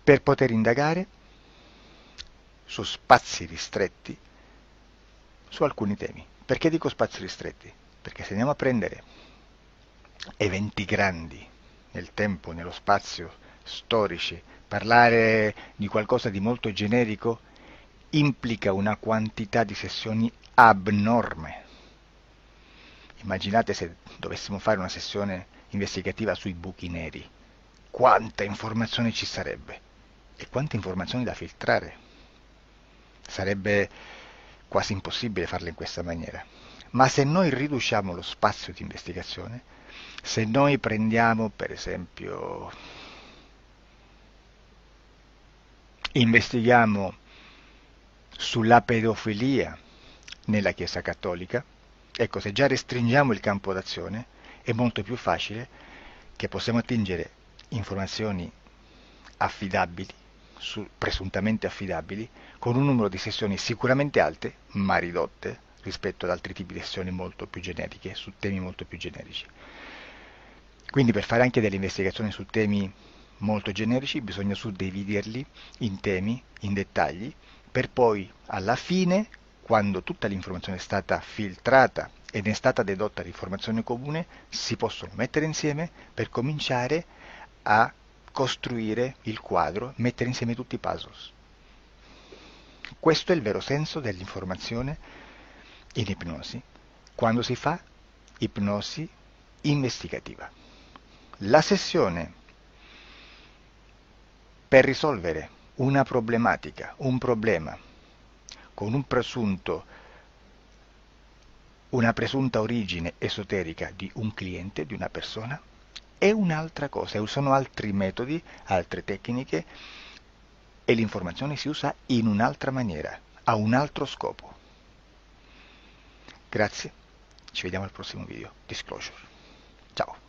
per poter indagare su spazi ristretti su alcuni temi. Perché dico spazi ristretti? Perché se andiamo a prendere eventi grandi nel tempo, nello spazio, storici, parlare di qualcosa di molto generico implica una quantità di sessioni abnorme. Immaginate se dovessimo fare una sessione investigativa sui buchi neri, quanta informazione ci sarebbe e quante informazioni da filtrare. Sarebbe quasi impossibile farlo in questa maniera. Ma se noi riduciamo lo spazio di investigazione, se noi prendiamo per esempio Investighiamo sulla pedofilia nella Chiesa Cattolica. Ecco, se già restringiamo il campo d'azione, è molto più facile che possiamo attingere informazioni affidabili, presuntamente affidabili, con un numero di sessioni sicuramente alte, ma ridotte rispetto ad altri tipi di sessioni molto più generiche, su temi molto più generici. Quindi per fare anche delle investigazioni su temi molto generici bisogna suddividerli in temi, in dettagli, per poi alla fine, quando tutta l'informazione è stata filtrata ed è stata dedotta l'informazione comune, si possono mettere insieme per cominciare a costruire il quadro, mettere insieme tutti i puzzles. Questo è il vero senso dell'informazione in ipnosi, quando si fa ipnosi investigativa. La sessione per risolvere una problematica, un problema, con una presunta origine esoterica di un cliente, di una persona, è un'altra cosa, sono altri metodi, altre tecniche e l'informazione si usa in un'altra maniera, ha un altro scopo. Grazie, ci vediamo al prossimo video. Disclosure. Ciao.